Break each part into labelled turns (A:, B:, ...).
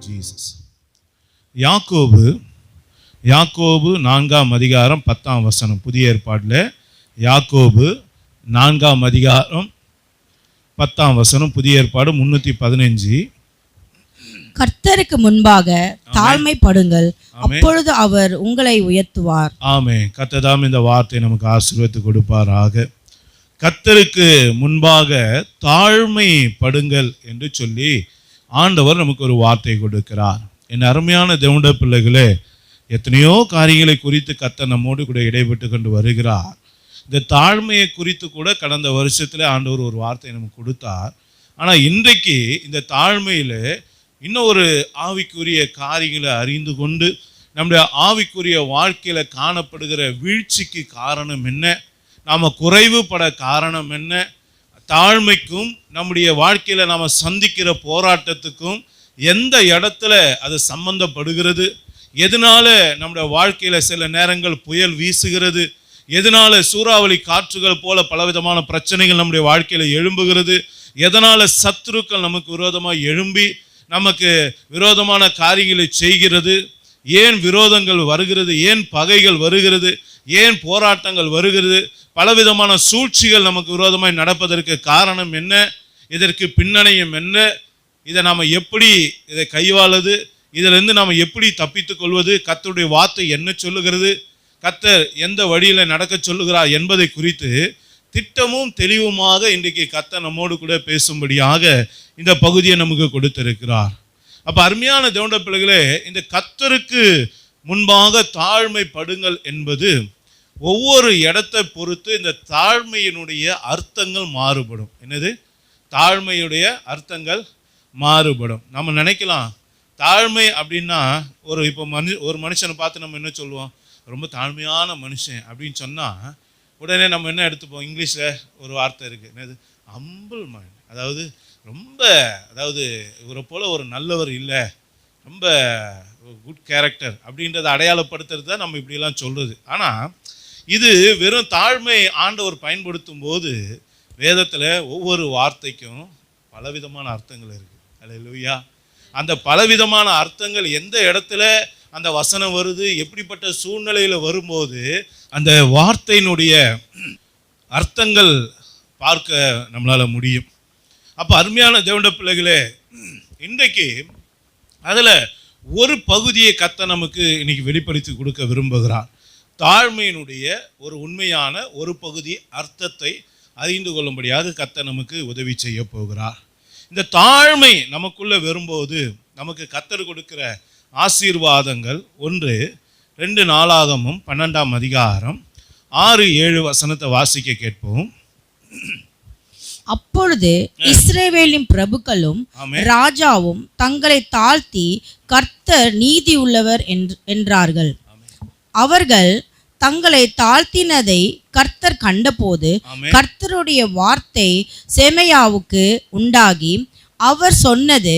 A: Jesus. யாக்கோபு 4ஆம் அதிகாரம் 10ஆம் வசனம். புதிய ஏற்பாட்டில் யாக்கோபு 4ஆம் அதிகாரம் 10ஆம் வசனம். புதிய ஏற்பாடு 315.
B: கர்த்தருக்கு முன்பாக தாழ்மைப்படுங்கள், அப்பொழுது அவர் உங்களை உயர்த்துவார்.
A: ஆமென். கர்த்தர் இந்த வார்த்தை நமக்கு ஆசீர்வதித்து கொடுப்பாராக. கர்த்தருக்கு முன்பாக தாழ்மைப்படுங்கள் என்று சொல்லி ஆண்டவர் நமக்கு ஒரு வார்த்தை கொடுக்கிறார். என் அருமையான தேவனுடைய பிள்ளைகளே, எத்தனையோ காரியங்களை குறித்து கர்த்தர் நம்மோடு கூட இடைப்பட்டு கொண்டு வருகிறார். இந்த தாழ்மையை குறித்து கூட கடந்த வருஷத்துல ஆண்டவர் ஒரு வார்த்தை நமக்கு கொடுத்தார். ஆனால் இன்றைக்கு இந்த தாழ்மையில் இன்னும் ஒரு ஆவிக்குரிய காரியங்களை அறிந்து கொண்டு நம்முடைய ஆவிக்குரிய வாழ்க்கையில் காணப்படுகிற வீழ்ச்சிக்கு காரணம் என்ன, நாம் குறைவுபட காரணம் என்ன, தாழ்மைக்கும் நம்முடைய வாழ்க்கையில் நாம் சந்திக்கிற போராட்டத்துக்கும் எந்த இடத்துல அது சம்பந்தப்படுகிறது, எதனால நம்முடைய வாழ்க்கையில் சில நேரங்கள் புயல் வீசுகிறது, எதனால சூறாவளி காற்றுகள் போல பலவிதமான பிரச்சனைகள் நம்முடைய வாழ்க்கையில் எழும்புகிறது, எதனால சத்துருக்கள் நமக்கு விரோதமாக எழும்பி நமக்கு விரோதமான காரியங்களை செய்கிறது, ஏன் விரோதங்கள் வருகிறது, ஏன் பகைகள் வருகிறது, ஏன் போராட்டங்கள் வருகிறது, பலவிதமான சூழ்ச்சிகள் நமக்கு விரோதமாய் நடப்பதற்கு காரணம் என்ன, இதற்கு பின்னணியும் என்ன, இதை நாம் எப்படி இதை கைவாளுது, இதிலிருந்து நாம் எப்படி தப்பித்துக் கொள்வது, கர்த்தருடைய வார்த்தை என்ன சொல்லுகிறது, கர்த்தர் எந்த வழியில் நடக்க சொல்லுகிறார் என்பதை குறித்து திட்டமும் தெளிவுமாக இன்றைக்கு கர்த்தர் நம்மோடு கூட பேசும்படியாக இந்த பகுதியை நமக்கு கொடுத்திருக்கிறார். அப்போ அருமையான தேவனுடைய பிள்ளைகளே, இந்த கர்த்தருக்கு முன்பாக தாழ்மைப்படுங்கள் என்பது ஒவ்வொரு இடத்தை பொறுத்து இந்த தாழ்மையினுடைய அர்த்தங்கள் மாறுபடும். என்னது? தாழ்மையுடைய அர்த்தங்கள் மாறுபடும். நம்ம நினைக்கலாம் தாழ்மை அப்படின்னா இப்போ ஒரு மனுஷனை பார்த்து நம்ம என்ன சொல்லுவோம், ரொம்ப தாழ்மையான மனுஷன் அப்படின்னு சொன்னால் உடனே நம்ம என்ன எடுத்துப்போம், இங்கிலீஷில் ஒரு வார்த்தை இருக்குது, என்னது? Humble mind. அதாவது இவரை போல ஒரு நல்லவர் இல்லை, ரொம்ப குட் கேரக்டர் அப்படின்றத அடையாளப்படுத்துறது தான் நம்ம இப்படிலாம் சொல்கிறது. ஆனால் இது வெறும் தாழ்மை ஆண்டவர் பயன்படுத்தும் போது வேதத்தில் ஒவ்வொரு வார்த்தைக்கும் பலவிதமான அர்த்தங்கள் இருக்குது. அல்லேலூயா. அந்த பலவிதமான அர்த்தங்கள் எந்த இடத்துல அந்த வசனம் வருது, எப்படிப்பட்ட சூழ்நிலையில் வரும்போது அந்த வார்த்தையினுடைய அர்த்தங்கள் பார்க்க நம்மளால் முடியும். அப்போ அருமையான தேவனுடைய பிள்ளைகளே, இன்றைக்கு அதில் ஒரு பகுதியை கர்த்தர் நமக்கு இன்னைக்கு வெளிப்படுத்தி கொடுக்க விரும்புகிறார். தாழ்மையினுடைய ஒரு உண்மையான ஒரு பகுதி அர்த்தத்தை அறிந்து கொள்ளும்படியாக கர்த்தர் நமக்கு உதவி செய்ய போகிறார். இந்த தாழ்மை நமக்குள்ளே வரும்போது நமக்கு கர்த்தர் கொடுக்கிற ஆசீர்வாதங்கள் 1-2 நாளாகமும் 12ஆம் அதிகாரம் 6-7 வசனத்தை வாசிக்க கேட்போம்.
B: அப்பொழுது இஸ்ரவேலின் பிரபுக்களும் ராஜாவும் தங்களை தாழ்த்தி கர்த்தர் நீதி உள்ளவர் என்றார்கள். அவர்கள் தங்களை தாழ்த்தினதை கர்த்தர் கண்டபோது கர்த்தருடைய வார்த்தை செமையாவுக்கு உண்டாகி அவர் சொன்னது,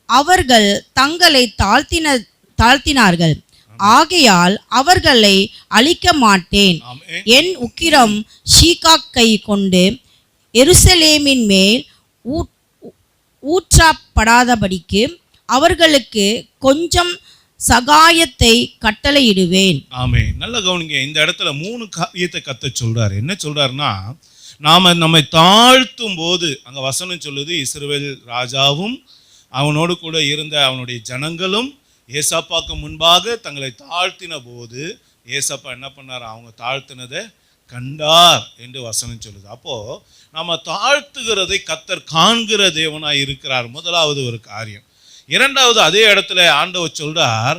B: அவர்கள் தங்களை தாழ்த்தினார்கள், ஆகையால் அவர்களை அழிக்க மாட்டேன், என் உக்கிரம் ஷீகாக்கை கொண்டு எருசலேமின் மேல் ஊற்றப்படாதபடிக்கு அவர்களுக்கு கொஞ்சம் சகாயத்தை கட்டளையிடுவேன்.
A: ஆமென். நல்ல கவனிங்க. இந்த இடத்துல 3 காரியத்தை கர்த்தர் சொல்றாரு. என்ன சொல்றாருன்னா, நம்மை தாழ்த்தும் போது அங்க வசனம் சொல்லுது, இஸ்ரவேல் ராஜாவும் அவனோடு கூட இருந்த அவனுடைய ஜனங்களும் ஏசாப்பாக்கு முன்பாக தங்களை தாழ்த்தின போது ஏசாப்பா என்ன பண்ணார், அவங்க தாழ்த்தினதை கண்டார் என்று வசனம் சொல்லுது. அப்போ நம்ம தாழ்த்துகிறதை கர்த்தர் காண்கிற தேவனாய் இருக்கிறார். முதலாவது ஒரு காரியம். இரண்டாவது, அதே இடத்துல ஆண்டவர் சொல்றார்,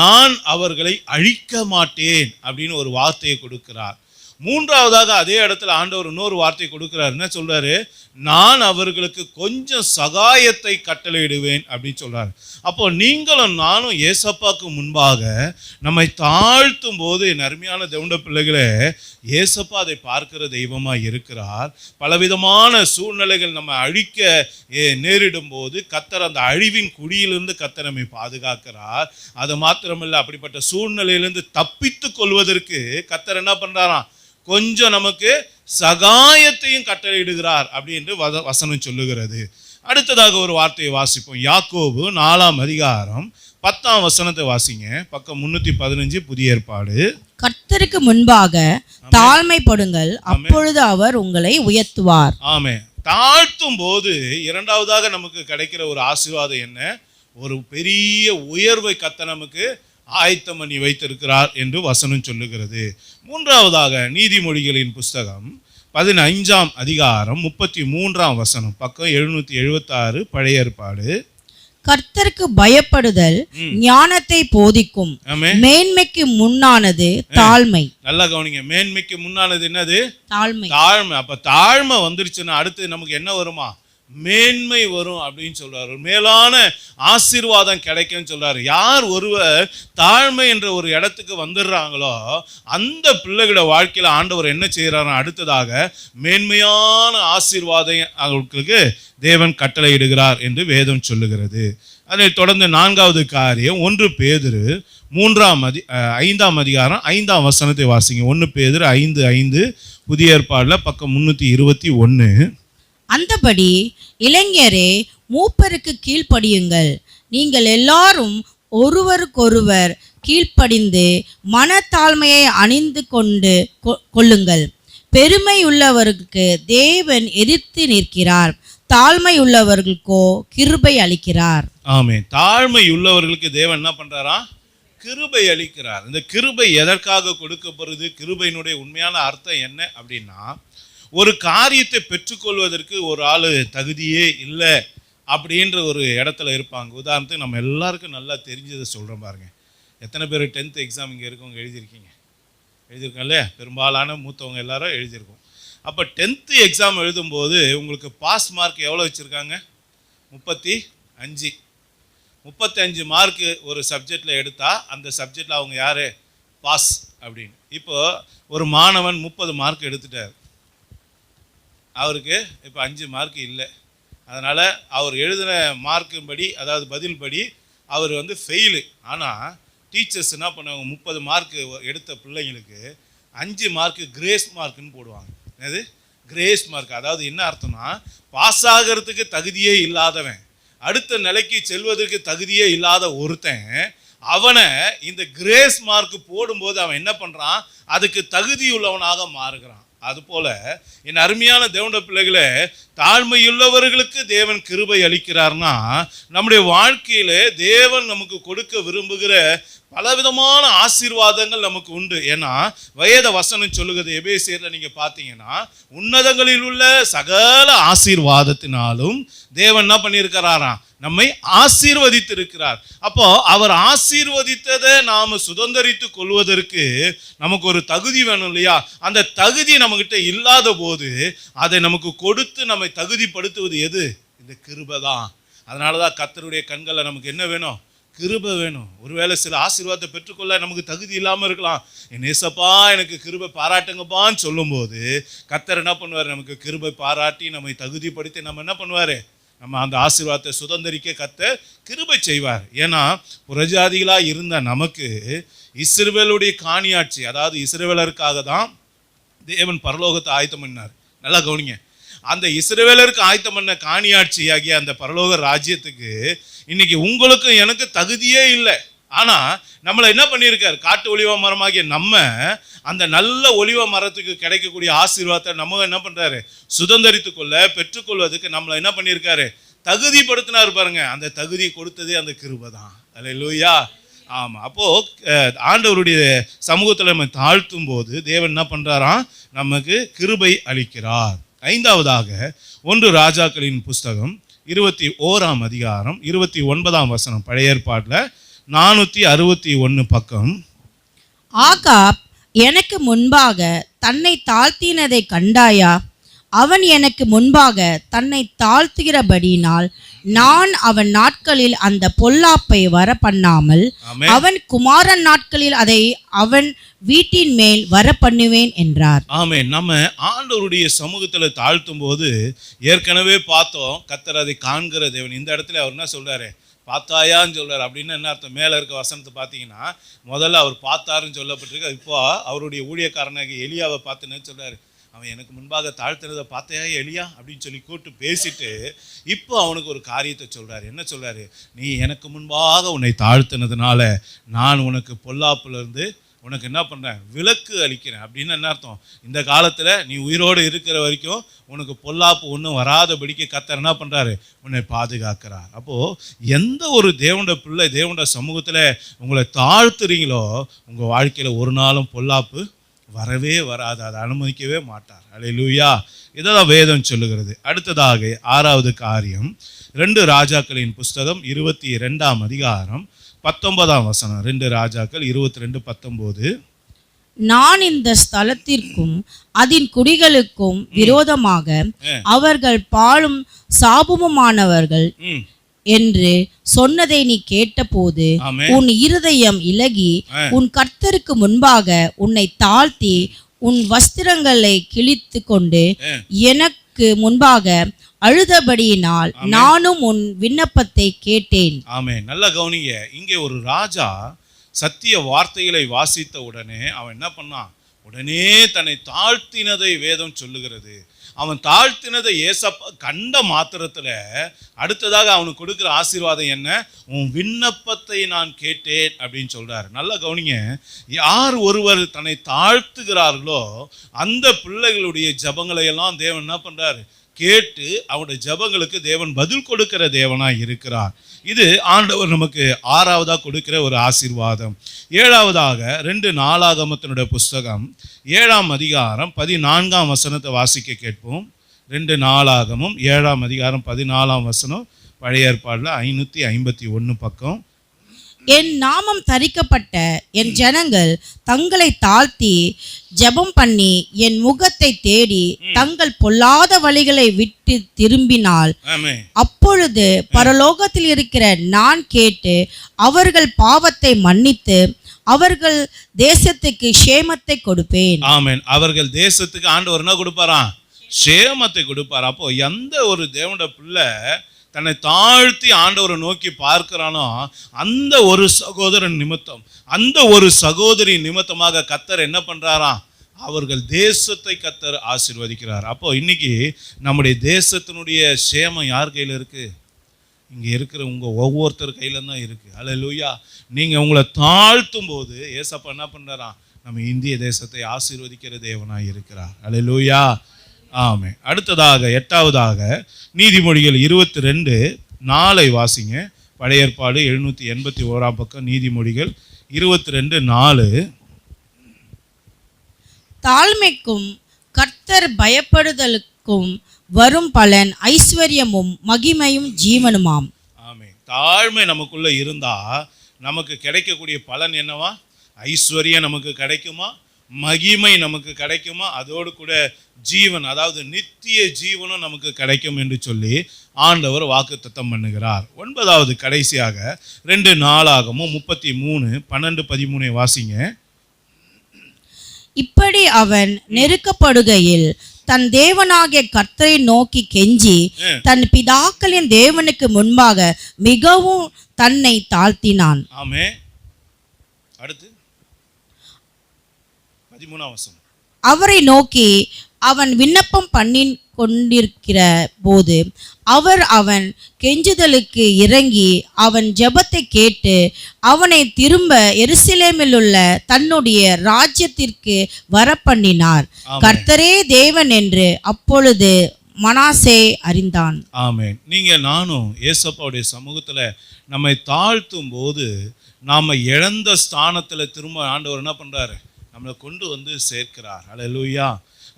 A: நான் அவர்களை அழிக்க மாட்டேன் அப்படின்னு ஒரு வார்த்தையை கொடுக்கிறார். மூன்றாவதாக அதே இடத்துல ஆண்டவர் இன்னொரு வார்த்தை கொடுக்கிறார். என்ன சொல்றாரு, நான் அவர்களுக்கு கொஞ்சம் சகாயத்தை கட்டளையிடுவேன் அப்படின்னு சொல்றாரு. அப்போ நீங்களும் நானும் ஏசப்பாக்கு முன்பாக நம்மை தாழ்த்தும் போது, என் அருமையான தேவனுடைய பிள்ளைகளே, ஏசப்பா அதை பார்க்கிற தெய்வமாக இருக்கிறார். பலவிதமான சூழ்நிலைகள் நம்ம அழிக்க நேரிடும் போது கர்த்தர் அந்த அழிவின் குடியிலிருந்து கர்த்தர் நம்மை பாதுகாக்கிறார். அது மாத்திரமில்லை, அப்படிப்பட்ட சூழ்நிலையிலிருந்து தப்பித்து கொள்வதற்கு கர்த்தர் என்ன பண்றாராம், கொஞ்சம் நமக்கு சகாயத்தையும் கட்டளையிடுகிறார் அப்படின்னு வசனம் சொல்லுகிறது. அடுத்ததாக ஒரு வார்த்தையை வாசிப்போம். யாக்கோபு 4ஆம் அதிகாரம் 10ஆம் வசனத்தை வாசிங்க. பக்கம் 315 புதிய ஏற்பாடு.
B: கர்த்தருக்கு முன்பாக தாழ்மைப்படுங்கள், அப்பொழுது அவர் உங்களை உயர்த்துவார்.
A: ஆமென். தாழ்த்தும் போது இரண்டாவதாக நமக்கு கிடைக்கிற ஒரு ஆசீர்வாதம் என்ன? ஒரு பெரிய உயர்வை கர்த்தர் நமக்கு ஆயத்தம் பண்ணி வைத்திருக்கிறார் என்று வசனம் சொல்லுகிறது. மூன்றாவதாக நீதிமொழிகளின் புஸ்தகம் 15ஆம் அதிகாரம் 33ஆம் வசனம், பக்கம் 776 பழைய ஏற்பாடு.
B: கர்த்தருக்கு பயப்படுதல் ஞானத்தை போதிக்கும், மேன்மைக்கு முன்னானது தாழ்மை.
A: நல்லா கவனிங்க. மேன்மைக்கு முன்னானது என்னது?
B: தாழ்மை.
A: தாழ்மை. அப்ப தாழ்மை வந்துருச்சுன்னா அடுத்து நமக்கு என்ன வருமா? மேன்மை வரும் அப்படின்னு சொல்றாரு. மேலான ஆசீர்வாதம் கிடைக்கும்னு சொல்றாரு. யார் ஒருவர் தாழ்மை என்ற ஒரு இடத்துக்கு வந்துடுறாங்களோ அந்த பிள்ளைகளோட வாழ்க்கையில ஆண்டவர் என்ன செய்யறாரு? அடுத்ததாக மேன்மையான ஆசீர்வாதம் அவர்களுக்கு தேவன் கட்டளையிடுகிறார் என்று வேதம் சொல்லுகிறது. அதை தொடர்ந்து 4வது காரியம் 1 பேதுரு 5ஆம் அதிகாரம் 5ஆம் வசனத்தை வாசிங்க. 1 பேதுரு 5:5 புதிய ஏற்பாடுல பக்கம் 321.
B: அந்தபடி இளைஞரே மூப்பருக்கு கீழ்ப்படியுங்கள், நீங்கள் எல்லாரும் ஒருவருக்கொருவர் கீழ்ப்படிந்து மனத்தாழ்மையை அணிந்து கொள்ளுங்கள். பெருமை உள்ளவர்களுக்கு தேவன் எதிர்த்து நிற்கிறார், தாழ்மை உள்ளவர்களுக்கோ கிருபை அளிக்கிறார்.
A: ஆமென். தாழ்மை உள்ளவர்களுக்கு தேவன் என்ன பண்றாரா? கிருபை அளிக்கிறார். இந்த கிருபை எதற்காக கொடுக்கப்படுது? கிருபையினுடைய உண்மையான அர்த்தம் என்ன அப்படின்னா, ஒரு காரியத்தை பெற்றுக்கொள்வதற்கு ஒரு ஆள் தகுதியே இல்லை அப்படின்ற ஒரு இடத்துல இருப்பாங்க. உதாரணத்துக்கு நம்ம எல்லாருக்கும் நல்லா தெரிஞ்சதை சொல்கிறோம் பாருங்க. எத்தனை பேர் 10th எக்ஸாம் இங்கே இருக்கவங்க எழுதியிருக்கீங்க? எழுதியிருக்கோம் இல்லையா? பெரும்பாலான மூத்தவங்க எல்லாரும் எழுதியிருக்கோம். அப்போ 10th எக்ஸாம் எழுதும்போது உங்களுக்கு பாஸ் மார்க் எவ்வளோ வச்சுருக்காங்க? 35. 35 மார்க்கு ஒரு சப்ஜெக்டில் எடுத்தால் அந்த சப்ஜெக்டில் அவங்க யார்? பாஸ் அப்படின்னு. இப்போ ஒரு மாணவன் 30 மார்க் எடுத்துட்டார். அவருக்கு இப்போ 5 மார்க் இல்லை. அதனால் அவர் எழுதின மார்க்கின் படி, அதாவது பதில் படி அவர் ஃபெயிலு. ஆனால் டீச்சர்ஸ் என்ன பண்ணுவாங்க? 30 மார்க்கு எடுத்த பிள்ளைங்களுக்கு 5 மார்க்கு கிரேஸ் மார்க்குன்னு போடுவாங்க. என்னது கிரேஸ் மார்க்? அதாவது என்ன அர்த்தம்னா, பாஸ் ஆகிறதுக்கு தகுதியே இல்லாதவன், அடுத்த நிலைக்கு செல்வதற்கு தகுதியே இல்லாத ஒருத்தன், அவனை இந்த கிரேஸ் மார்க் போடும்போது அவன் என்ன பண்ணுறான்? அதுக்கு தகுதியுள்ளவனாக மாறுகிறான். அதுபோல என் அருமையான தேவனுடைய பிள்ளைகளே, தாழ்மையுள்ளவர்களுக்கு தேவன் கிருபை அளிக்கிறார்னா, நம்முடைய வாழ்க்கையில தேவன் நமக்கு கொடுக்க விரும்புகிற பலவிதமான ஆசீர்வாதங்கள் நமக்கு உண்டு. ஏன்னா வேத வசனம் சொல்லுகிறது, எபேசியர்ல நீங்க பார்த்தீங்கன்னா, உன்னதங்களில் உள்ள சகல ஆசீர்வாதத்தினாலும் தேவன் என்ன பண்ணியிருக்கிறாராம்? நம்மை ஆசீர்வதித்திருக்கிறார். அப்போ அவர் ஆசீர்வதித்ததை நாம சுதந்தரித்து கொள்வதற்கு நமக்கு ஒரு தகுதி வேணும் இல்லையா? அந்த தகுதி நம்மகிட்ட இல்லாத போது அதை நமக்கு கொடுத்து நம்மை தகுதிப்படுத்துவது எது? இந்த கிருபை தான். அதனாலதான் கர்த்தருடைய கண்களில் நமக்கு என்ன வேணும்? கிருபை வேணும். ஒருவேளை சில ஆசீர்வாதத்தை பெற்றுக்கொள்ள நமக்கு தகுதி இல்லாமல் இருக்கலாம். என் ஏசப்பா எனக்கு கிருபை பாராட்டுங்கப்பான்னு சொல்லும்போது கர்த்தர் என்ன பண்ணுவார்? நமக்கு கிருபை பாராட்டி நம்மை தகுதிப்படுத்தி நம்ம என்ன பண்ணுவார்? நம்ம அந்த ஆசீர்வாதத்தை சுதந்திரிக்க கர்த்தர் கிருபை செய்வார். ஏன்னா புறஜாதிகளாக இருந்த நமக்கு இஸ்ரவேலுடைய காணியாட்சி, அதாவது இஸ்ரவேலருக்காக தான் தேவன் பரலோகத்தை ஆயத்தம் பண்ணார். நல்லா கவனிங்க. அந்த இஸ்ரவேலருக்கு ஆயத்தம் பண்ண காணியாட்சி ஆகிய அந்த பரலோக ராஜ்யத்துக்கு இன்னைக்கு உங்களுக்கு எனக்கு தகுதியே இல்லை. ஆனா நம்மளை என்ன பண்ணியிருக்காரு? காட்டு ஒலிவ மரமாகிய நம்ம அந்த நல்ல ஒலிவ மரத்துக்கு கிடைக்கக்கூடிய ஆசீர்வாதத்தை நம்ம என்ன பண்றாரு? சுதந்திரித்து கொள்ள பெற்றுக்கொள்வதற்கு நம்மளை என்ன பண்ணியிருக்காரு? தகுதிப்படுத்தினார் பாருங்க. அந்த தகுதி கொடுத்ததே அந்த கிருபை தான். அல்லேலூயா. ஆமா. அப்போ ஆண்டவருடைய சமூகத்தில் நம்ம தாழ்த்தும் போது தேவன் என்ன பண்றாராம்? நமக்கு கிருபை அளிக்கிறார். 5வதாக 1 ராஜாக்களின் புஸ்தகம் 21ஆம் அதிகாரம் 29ஆம் வசனம், பழைய ஏற்பாட்டில் 461 பக்கம்.
B: ஆகாப் எனக்கு முன்பாக தன்னை தாழ்த்தினதை கண்டாயா? அவன் எனக்கு முன்பாக தன்னை தாழ்த்துகிறபடியினால் நான் அவன் நாட்களில் அந்த பொல்லாப்பை வர பண்ணாமல் அவன் குமாரன் நாட்களில் அதை அவன் வீட்டின் மேல் வர பண்ணுவேன் என்றார்.
A: ஆமென். நம்ம ஆண்டவருடைய சமூகத்தில் தாழ்த்தும் போது ஏற்கனவே பார்த்தோம், கர்த்தர் அதை காண்கிற தேவன். இந்த இடத்துல அவர் என்ன சொல்றாரு? பார்த்தாயான்னு சொல்றாரு. அப்படின்னு என்ன அர்த்தம்? மேலே இருக்க வசனத்தை பார்த்தீங்கன்னா முதல்ல அவர் பார்த்தாருன்னு சொல்லப்பட்டிருக்கு. இப்போ அவருடைய ஊழியக்காரனாக எலியாவை பார்த்துன்னு சொல்றாரு. அவன் எனக்கு முன்பாக தாழ்த்தினதை பார்த்தையா எலியா அப்படின்னு சொல்லி கூப்பிட்டு பேசிட்டு இப்போ அவனுக்கு ஒரு காரியத்தை சொல்றாரு. என்ன சொல்றாரு? நீ எனக்கு முன்பாக உன்னை தாழ்த்தினதுனால நான் உனக்கு பொல்லாப்புல இருந்து உனக்கு என்ன பண்றேன், விலக்கு அளிக்கிறேன். அப்படின்னு என்ன அர்த்தம்? இந்த காலத்துல நீ உயிரோடு இருக்கிற வரைக்கும் உனக்கு பொல்லாப்பு ஒன்றும் வராதபடிக்கு கர்த்தர் என்ன பண்றாரு, உன்னை பாதுகாக்கிறார். அப்போ எந்த ஒரு தேவனுடைய பிள்ளை தேவனுடைய சமூகத்துல உங்களை தாழ்த்துறீங்களோ உங்க வாழ்க்கையில ஒரு நாளும் பொல்லாப்பு வரவே வராது, அதை அனுமதிக்கவே மாட்டார். அல்லேலூயா. இதெல்லாம் வேதம் சொல்லுகிறது. அடுத்ததாக 6வது காரியம், 2 ராஜாக்களின் புஸ்தகம் 22ஆம் அதிகாரம் 19ஆம் வசனம். 2 ராஜாக்கள் 22:19.
B: நான் இந்த ஸ்தலத்திற்கும் அதன் குடிகளுக்கும் விரோதமாக அவர்கள் பாழும் சாபமுமானவர்கள் என்று சொன்னதை நீ கேட்டபோது உன் இருதயம் இலகி உன் கர்த்தருக்கு முன்பாக உன்னை தாழ்த்தி உன் வஸ்திரங்களை கிழித்து கொண்டு எனக்கு முன்பாக அழுதபடியினால் நானும் உன் விண்ணப்பத்தை கேட்டேன்.
A: ஆமென். நல்ல கவனிங்க. இங்கே ஒரு ராஜா சத்திய வார்த்தைகளை வாசித்த உடனே அவன் என்ன பண்ணான்? உடனே தன்னை தாழ்த்தினதை வேதம் சொல்லுகிறது. அவன் தாழ்த்தினதை ஏசப்பா கண்ட மாத்திரத்துல அடுத்ததாக அவனுக்கு கொடுக்கிற ஆசீர்வாதம் என்ன? உன் விண்ணப்பத்தை நான் கேட்டேன் அப்படின்னு சொல்றாரு. நல்லா கவனிங்க. யார் ஒருவர் தன்னை தாழ்த்துகிறார்களோ அந்த பிள்ளைகளுடைய ஜபங்களை எல்லாம் தேவன் என்ன பண்றாரு? கேட்டு அவனுடைய ஜபங்களுக்கு தேவன் பதில் கொடுக்கிற தேவனாய் இருக்கிறார். இது ஆண்டவர் நமக்கு 6வதா கொடுக்கிற ஒரு ஆசீர்வாதம். 7வதாக 2 நாளாகமத்தினுடைய புஸ்தகம் 7ஆம் அதிகாரம் 14ஆம் வசனத்தை வாசிக்க கேட்போம். 2 நாளாகமும் 7ஆம் அதிகாரம் 14ஆம் வசனம். பழைய ஏற்பாடுல 551 பக்கம்.
B: என் நாமம் தரிக்கப்பட்ட என் ஜனங்கள் தங்களை தாழ்த்தி ஜெபம் பண்ணி என் முகத்தை தேடி தங்கள் பொல்லாத வழிகளை விட்டு திரும்பினால் அப்பொழுது பரலோகத்தில் இருக்கிற நான் கேட்டு அவர்கள் பாவத்தை மன்னித்து அவர்கள் தேசத்துக்கு சேமத்தை கொடுப்பேன்.
A: ஆமென். அவர்கள் தேசத்துக்கு ஆண்டவர் என்ன கொடுப்பாராம்? சேமத்தை கொடுப்பார். அப்போ எந்த ஒரு தேவனுடைய பிள்ளை தன்னை தாழ்த்தி ஆண்டவரை நோக்கி பார்க்கிறானோ அந்த ஒரு சகோதரன் நிமித்தம், அந்த ஒரு சகோதரி நிமித்தமாக கர்த்தர் என்ன பண்றாராம்? அவர்கள் தேசத்தை கர்த்தர் ஆசீர்வதிக்கிறார். அப்போ இன்னைக்கு நம்முடைய தேசத்தினுடைய சேமம் யார் கையில் இருக்கு? இங்கே இருக்கிற உங்க ஒவ்வொருத்தர் கையில தான் இருக்கு. அல்லேலூயா. நீங்க உங்களை தாழ்த்தும் போது ஏசப்பா என்ன பண்றாராம்? நம்ம இந்திய தேசத்தை ஆசீர்வதிக்கிற தேவனாய் இருக்கிறார். அல்லேலூயா. ஆமே. அடுத்ததாக 8வதாக நீதிமொழிகள் 22:4 வாசிங்க. பழைய ஏற்பாடு 781ஆம் பக்கம். நீதிமொழிகள் 22:4.
B: தாழ்மைக்கும் கர்த்தர் பயப்படுதலுக்கும் வரும் பலன் ஐஸ்வர்யமும் மகிமையும் ஜீவனுமாம்.
A: ஆமே. தாழ்மை நமக்குள்ள இருந்தா நமக்கு கிடைக்கக்கூடிய பலன் என்னவா? ஐஸ்வர்யம் நமக்கு கிடைக்குமா? மகிமை நமக்கு கிடைக்குமா? அதோடு கூட ஜீவன், அதாவது நித்திய ஜீவனும் நமக்கு கிடைக்கும் என்று சொல்லி ஆண்டவர் வாக்குத்தத்தம் பண்ணுகிறார். 9வது கடைசியாக 2 நாளாகமும் 33:12-13 வாசிங்க.
B: இப்படி அவன் நெருக்கப்படுகையில் தன் தேவனாகிய கர்த்தரை நோக்கி கெஞ்சி தன் பிதாக்களின் தேவனுக்கு முன்பாக மிகவும் தன்னை தாழ்த்தினான்.
A: ஆமே. அடுத்து 13ஆம் வசனம்.
B: அவரை நோக்கி அவன் விண்ணப்பம் பண்ணி கொண்டிருக்கிற போது அவர் அவன் கெஞ்சுதலுக்கு இறங்கி அவன் ஜெபத்தை கேட்டு அவனை திரும்ப எருசலேமில் உள்ள தன்னுடைய ராஜ்யத்திற்கு வரப்பண்ணினார். கர்த்தரே தேவன் என்று அப்பொழுது மனாசே அறிந்தான்.
A: ஆமென். நீங்க நானும் ஏசப்பாவுடைய சமூகத்துல நம்மை தாழ்த்தும் போது நாம இழந்த ஸ்தானத்துல திரும்ப ஆண்டவர் என்ன பண்றாரு? நம்மளை கொண்டு வந்து சேர்க்கிறார். அல்லேலூயா.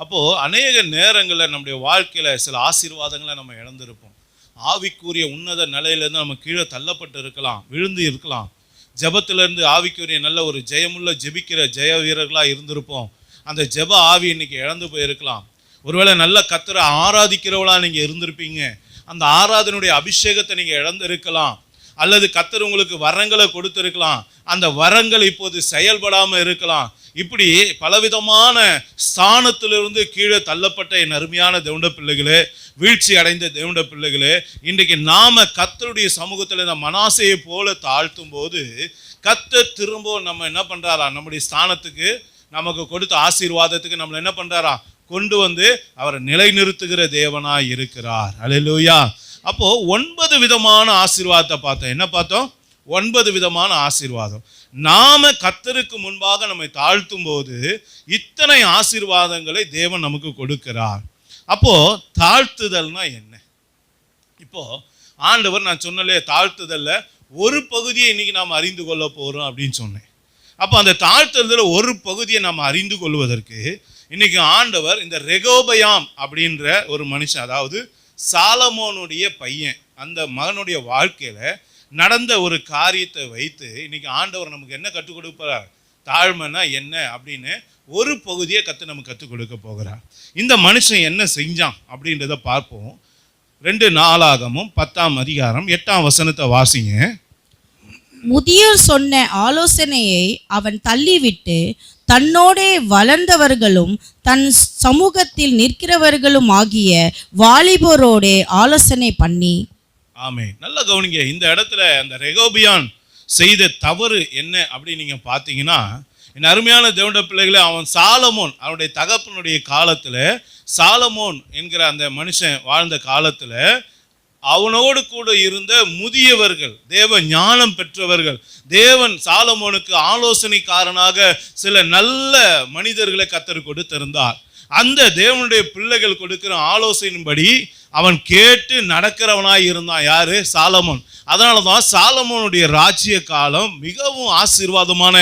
A: அப்போது அநேக நேரங்களில் நம்முடைய வாழ்க்கையில் சில ஆசீர்வாதங்களை நம்ம இழந்திருப்போம். ஆவிக்குரிய உன்னத நிலையிலேருந்து நம்ம கீழே தள்ளப்பட்டு இருக்கலாம், விழுந்து இருக்கலாம். ஜெபத்திலேருந்து ஆவிக்குரிய நல்ல ஒரு ஜெயமுள்ள ஜெபிக்கிற ஜெய வீரர்களாக இருந்திருப்போம். அந்த ஜெப ஆவி இன்னைக்கு இழந்து போயிருக்கலாம். ஒருவேளை நல்ல கர்த்தரை ஆராதிக்கிறவளாக நீங்கள் இருந்திருப்பீங்க. அந்த ஆராதனுடைய அபிஷேகத்தை நீங்கள் இழந்திருக்கலாம். அல்லது கர்த்தர் உங்களுக்கு வரங்களை கொடுத்திருக்கலாம். அந்த வரங்கள் இப்போது செயல்படாமல் இருக்கலாம். இப்படி பலவிதமான ஸ்தானத்திலிருந்து கீழே தள்ளப்பட்ட என் அருமையான தேவனுடைய பிள்ளைகளே, வீழ்ச்சி அடைந்த தேவனுடைய பிள்ளைகளே, இன்றைக்கு நாம கர்த்தருடைய சமூகத்தில் இந்த மனாசையை போல தாழ்த்தும் போது கர்த்தர் திரும்ப நம்ம என்ன பண்றாரா? நம்முடைய ஸ்தானத்துக்கு நமக்கு கொடுத்த ஆசீர்வாதத்துக்கு நம்மளை என்ன பண்றாரா? கொண்டு வந்து அவரை நிலைநிறுத்துகிற தேவனாய் இருக்கிறார். அல்லேலூயா. அப்போ 9 விதமான ஆசீர்வாதத்தை பார்த்தோம். என்ன பார்த்தோம்? 9 விதமான ஆசீர்வாதம். நாம கர்த்தருக்கு முன்பாக நம்மை தாழ்த்தும் போது இத்தனை ஆசீர்வாதங்களை தேவன் நமக்கு கொடுக்கிறார். அப்போ தாழ்த்துதல்னா என்ன? இப்போ ஆண்டவர், நான் சொன்னலே தாழ்த்துதல்ல ஒரு பகுதியை இன்னைக்கு நாம் அறிந்து கொள்ள போறோம் அப்படின்னு சொன்னேன். அப்போ அந்த தாழ்த்துதல்ல ஒரு பகுதியை நாம் அறிந்து கொள்வதற்கு இன்னைக்கு ஆண்டவர் இந்த ரெகோபயாம் அப்படின்ற ஒரு மனுஷன், அதாவது சாலமோனுடைய பையன், அந்த மகனுடைய வாழ்க்கையில நடந்த ஒரு காரியத்தை வைத்து இன்னைக்கு ஆண்டவர் நமக்கு என்ன கற்றுக் கொடுப்பார்? தாழ்மைனா என்ன அப்படின்னு ஒரு பகுதியை நமக்கு கற்றுக் கொடுக்க போகிறார். இந்த மனுஷன் என்ன செஞ்சான் அப்படின்றத பார்ப்போம். 2 நாளாகமும் 10ஆம் அதிகாரம் 8ஆம் வசனத்தை வாசிங்க.
B: முதியோர் சொன்ன ஆலோசனையை அவன் தள்ளிவிட்டு தன்னோடே வளர்ந்தவர்களும் தன் சமூகத்தில் நிற்கிறவர்களும் ஆகிய வாலிபரோடே ஆலோசனை பண்ணி.
A: ஆமென். நல்ல கவனிங்க. இந்த இடத்துல அந்த ரெகோபியான் செய்த தவறு என்ன அப்படின்னு நீங்க பார்த்தீங்கன்னா, என் அருமையான தேவனுடைய பிள்ளைகளே, அவன் சாலமோன், அவனுடைய தகப்பனுடைய காலத்துல, சாலமோன் என்கிற அந்த மனுஷன் வாழ்ந்த காலத்துல அவனோடு கூட இருந்த முதியவர்கள், தேவ ஞானம் பெற்றவர்கள், தேவன் சாலமோனுக்கு ஆலோசனைக்காரனாக சில நல்ல மனிதர்களை கர்த்தர் கொடுத்திருந்தார். அந்த தேவனுடைய பிள்ளைகள் கொடுக்கிற ஆலோசனையின்படி அவன் கேட்டு நடக்கிறவனாய் இருந்தான். யாரு? சாலமோன். அதனாலதான் சாலமோனுடைய ராஜ்ய காலம் மிகவும் ஆசீர்வாதமான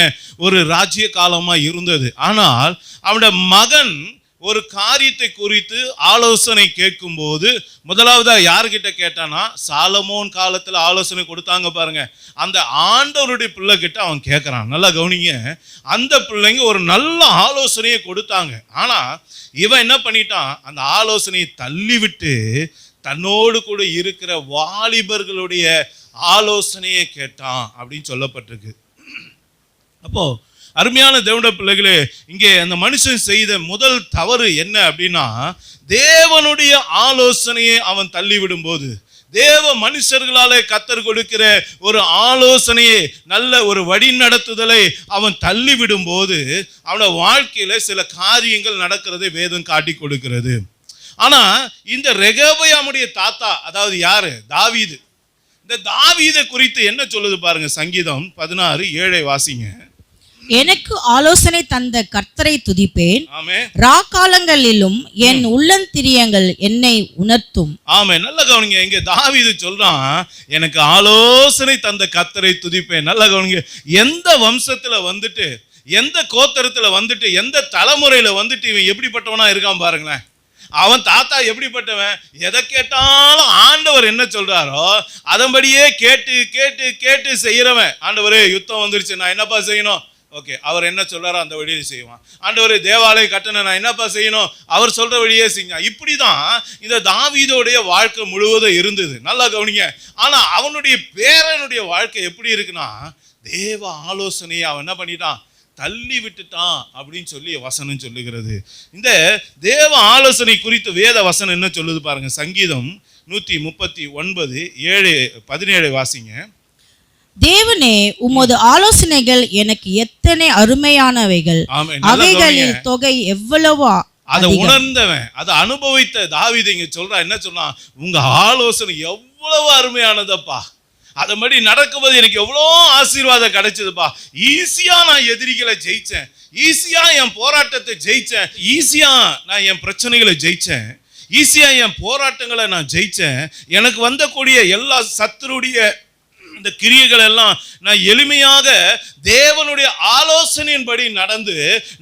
A: ஒரு ராஜ்ய காலமா இருந்தது. ஆனால் அவனுடைய மகன் ஒரு காரியத்தை குறித்து ஆலோசனை கேட்கும் போது முதலாவதா யார்கிட்ட கேட்டானா, சாலமோன் காலத்துல ஆலோசனை கொடுத்தாங்க பாருங்க, அந்த ஆண்டவருடைய பிள்ளை கிட்ட அவன் கேட்கறான். நல்லா கவனிங்க. அந்த பிள்ளைங்க ஒரு நல்ல ஆலோசனையை கொடுத்தாங்க. ஆனா இவன் என்ன பண்ணிட்டான்? அந்த ஆலோசனையை தள்ளிவிட்டு தன்னோடு கூட இருக்கிற வாலிபர்களுடைய ஆலோசனையை கேட்டான் அப்படின்னு சொல்லப்பட்டிருக்கு. அப்போ அருமையான தேவனுடைய பிள்ளைகளே, இங்கே அந்த மனுஷன் செய்த முதல் தவறு என்ன அப்படின்னா, தேவனுடைய ஆலோசனையை அவன் தள்ளிவிடும் போது, தேவ மனுஷர்களாலே கர்த்தர் கொடுக்கிற ஒரு ஆலோசனையை, நல்ல ஒரு வழி நடத்துதலை அவன் தள்ளிவிடும் போது அவனோட வாழ்க்கையில சில காரியங்கள் நடக்கிறதை வேதம் காட்டி கொடுக்கிறது. ஆனா இந்த ரெகோபயாமுடைய தாத்தா, அதாவது யாரு? தாவீது. இந்த தாவீதை குறித்து என்ன சொல்லுது பாருங்க. சங்கீதம் 16:7 வாசிங்க.
B: எனக்கு ஆலோசனை தந்த கர்த்தரை துதிப்பேன்,
A: ஆமென்.
B: ராக்காலங்களிலும் என் உள்ளந்திரியங்கள் என்னை உணர்த்தும்.
A: ஆமென். நல்ல கவனிங்க. இங்க தாவீது சொல்றான், எனக்கு ஆலோசனை தந்த கர்த்தரை துதிப்பேன். நல்ல கவனிங்க. எந்த வம்சத்துல வந்துட்டு, எந்த கோத்திரத்துல வந்துட்டு, எந்த தலைமுறையில வந்துட்டு இவன் எப்படிப்பட்டவனா இருக்கான் பாருங்களேன். அவன் தாத்தா எப்படிப்பட்டவன்? எதை கேட்டாலும் ஆண்டவர் என்ன சொல்றாரோ அதன்படியே கேட்டு கேட்டு கேட்டு செய்யறவன். ஆண்டவரே யுத்தம் வந்துருச்சு, நான் என்னப்பா செய்யணும்? ஓகே, அவர் என்ன சொல்றாரோ அந்த வழியில செய்வான். ஆண்டவரே தேவாலயம் கட்டணும், நான் என்னப்பா செய்யணும்? அவர் சொல்ற வழியே செய்வான். இப்படிதான் இந்த தாவீதோடைய வாழ்க்கை முழுவதும் இருந்தது. நல்லா கவனிங்க. ஆனா அவனுடைய பேரனுடைய வாழ்க்கை எப்படி இருக்குன்னா, தேவ ஆலோசனையை அவன் என்ன பண்ணிட்டான்? தள்ளி விட்டுட்டான் அப்படின்னு சொல்லி வசனம் சொல்லுகிறது. இந்த தேவ ஆலோசனை குறித்து வேத வசனம் என்ன சொல்லுது பாருங்க. சங்கீதம் 139:7-17 வாசிங்க.
B: தேவனே, உமது ஆலோசனைகள் எனக்கு எத்தனை அருமையானவைகள், அவைகளில் தொகை எவ்வளவோ.
A: அதை உணர்ந்தவன், அதை அனுபவித்த தாவீது இங்க சொல்றான். என்ன சொன்னா? உங்க ஆலோசனை எவ்வளவு அருமையானதப்பா, அதன்படி நடக்கும்போது எனக்கு எவ்வளோ ஆசீர்வாதம் கிடைச்சதுப்பா. ஈஸியா நான் எதிரிகளை ஜெயிச்சேன், ஈஸியா என் போராட்டத்தை ஜெயிச்சேன், ஈஸியா நான் என் பிரச்சனைகளை ஜெயிச்சேன், ஈஸியா என் போராட்டங்களை நான் ஜெயிச்சேன். எனக்கு வந்தக்கூடிய எல்லா சத்துருடைய இந்த கிரியைகள் எல்லாம் நான் எளிமையாக தேவனுடைய ஆலோசனையின்படி நடந்து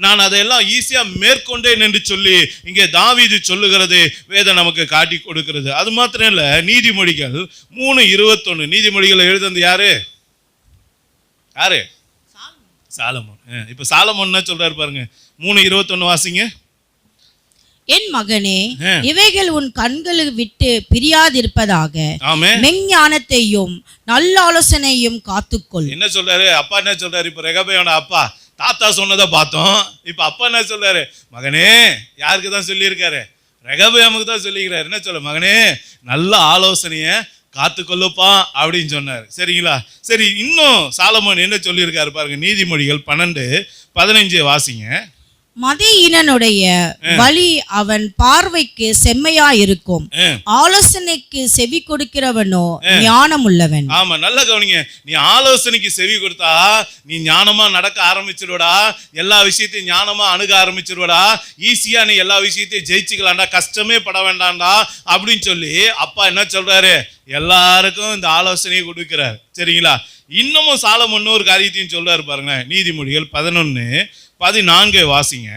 A: நான் அதையெல்லாம் ஈஸியா மேற்கொண்டேன் என்று சொல்லி இங்கே தாவீது சொல்லுகிறது வேதம் நமக்கு காட்டி கொடுக்கிறது. அது மாத்திரம் இல்ல, நீதிமொழிகள் 3:21, நீதிமொழிகள் எழுதுனது யாரு? யாரு? சாலமோன். இப்ப சாலமோன் என்ன சொல்றாரு பாருங்க. 3:21 வாசிங்க.
B: என் மகனே, இவைகள் உன் கண்களை விட்டு பிரியாதிருப்பதாக மெஞ்ஞானத்தையும் நல்ல ஆலோசனையும் காத்துக்கொள்.
A: என்ன சொல்றாரு அப்பா? என்ன சொல்றாரு? இப்ப ரெகோபயாமோட அப்பா தாத்தா சொன்னதை பார்த்தோம். இப்ப அப்பா என்ன சொல்றாரு? மகனே, யாருக்கு தான் சொல்லியிருக்காரு? ரெகோபயாமுக்கு தான் சொல்லிக்கிறாரு. என்ன சொல்ல? மகனே, நல்ல ஆலோசனைய காத்துக்கொள்ளுப்பா அப்படின்னு சொன்னார். சரிங்களா? சரி, இன்னும் சாலமோன் என்ன சொல்லியிருக்காரு பாருங்க. நீதிமொழிகள் 12:15 வாசிங்க.
B: மதியீனனுடைய வழி அவன் பார்வைக்கு செம்மையா இருக்கும், ஆலோசனைக்கு செவி கொடுக்கிறவனோ ஞானம் உள்ளவன்.
A: ஆமா, நல்லா கவனிங்க. நீ ஆலோசனைக்கு செவி கொடுத்தா நீ ஞானமா நடக்க ஆரம்பிச்சிருவடா, எல்லா விஷயத்தையும் ஞானமா அணுக ஆரம்பிச்சிருவடா, ஈஸியா நீ எல்லா விஷயத்தையும் ஜெயிச்சுக்கலாம்டா, கஷ்டமே பட வேண்டாம்டா அப்படின்னு சொல்லி அப்பா என்ன சொல்றாரு, எல்லாருக்கும் இந்த ஆலோசனையை கொடுக்கிறார். சரிங்களா? இன்னமும் சாலமோன் ஒரு காரியத்தையும் சொல்றாரு பாருங்க. நீதிமொழிகள் 11:14 வாசிங்க.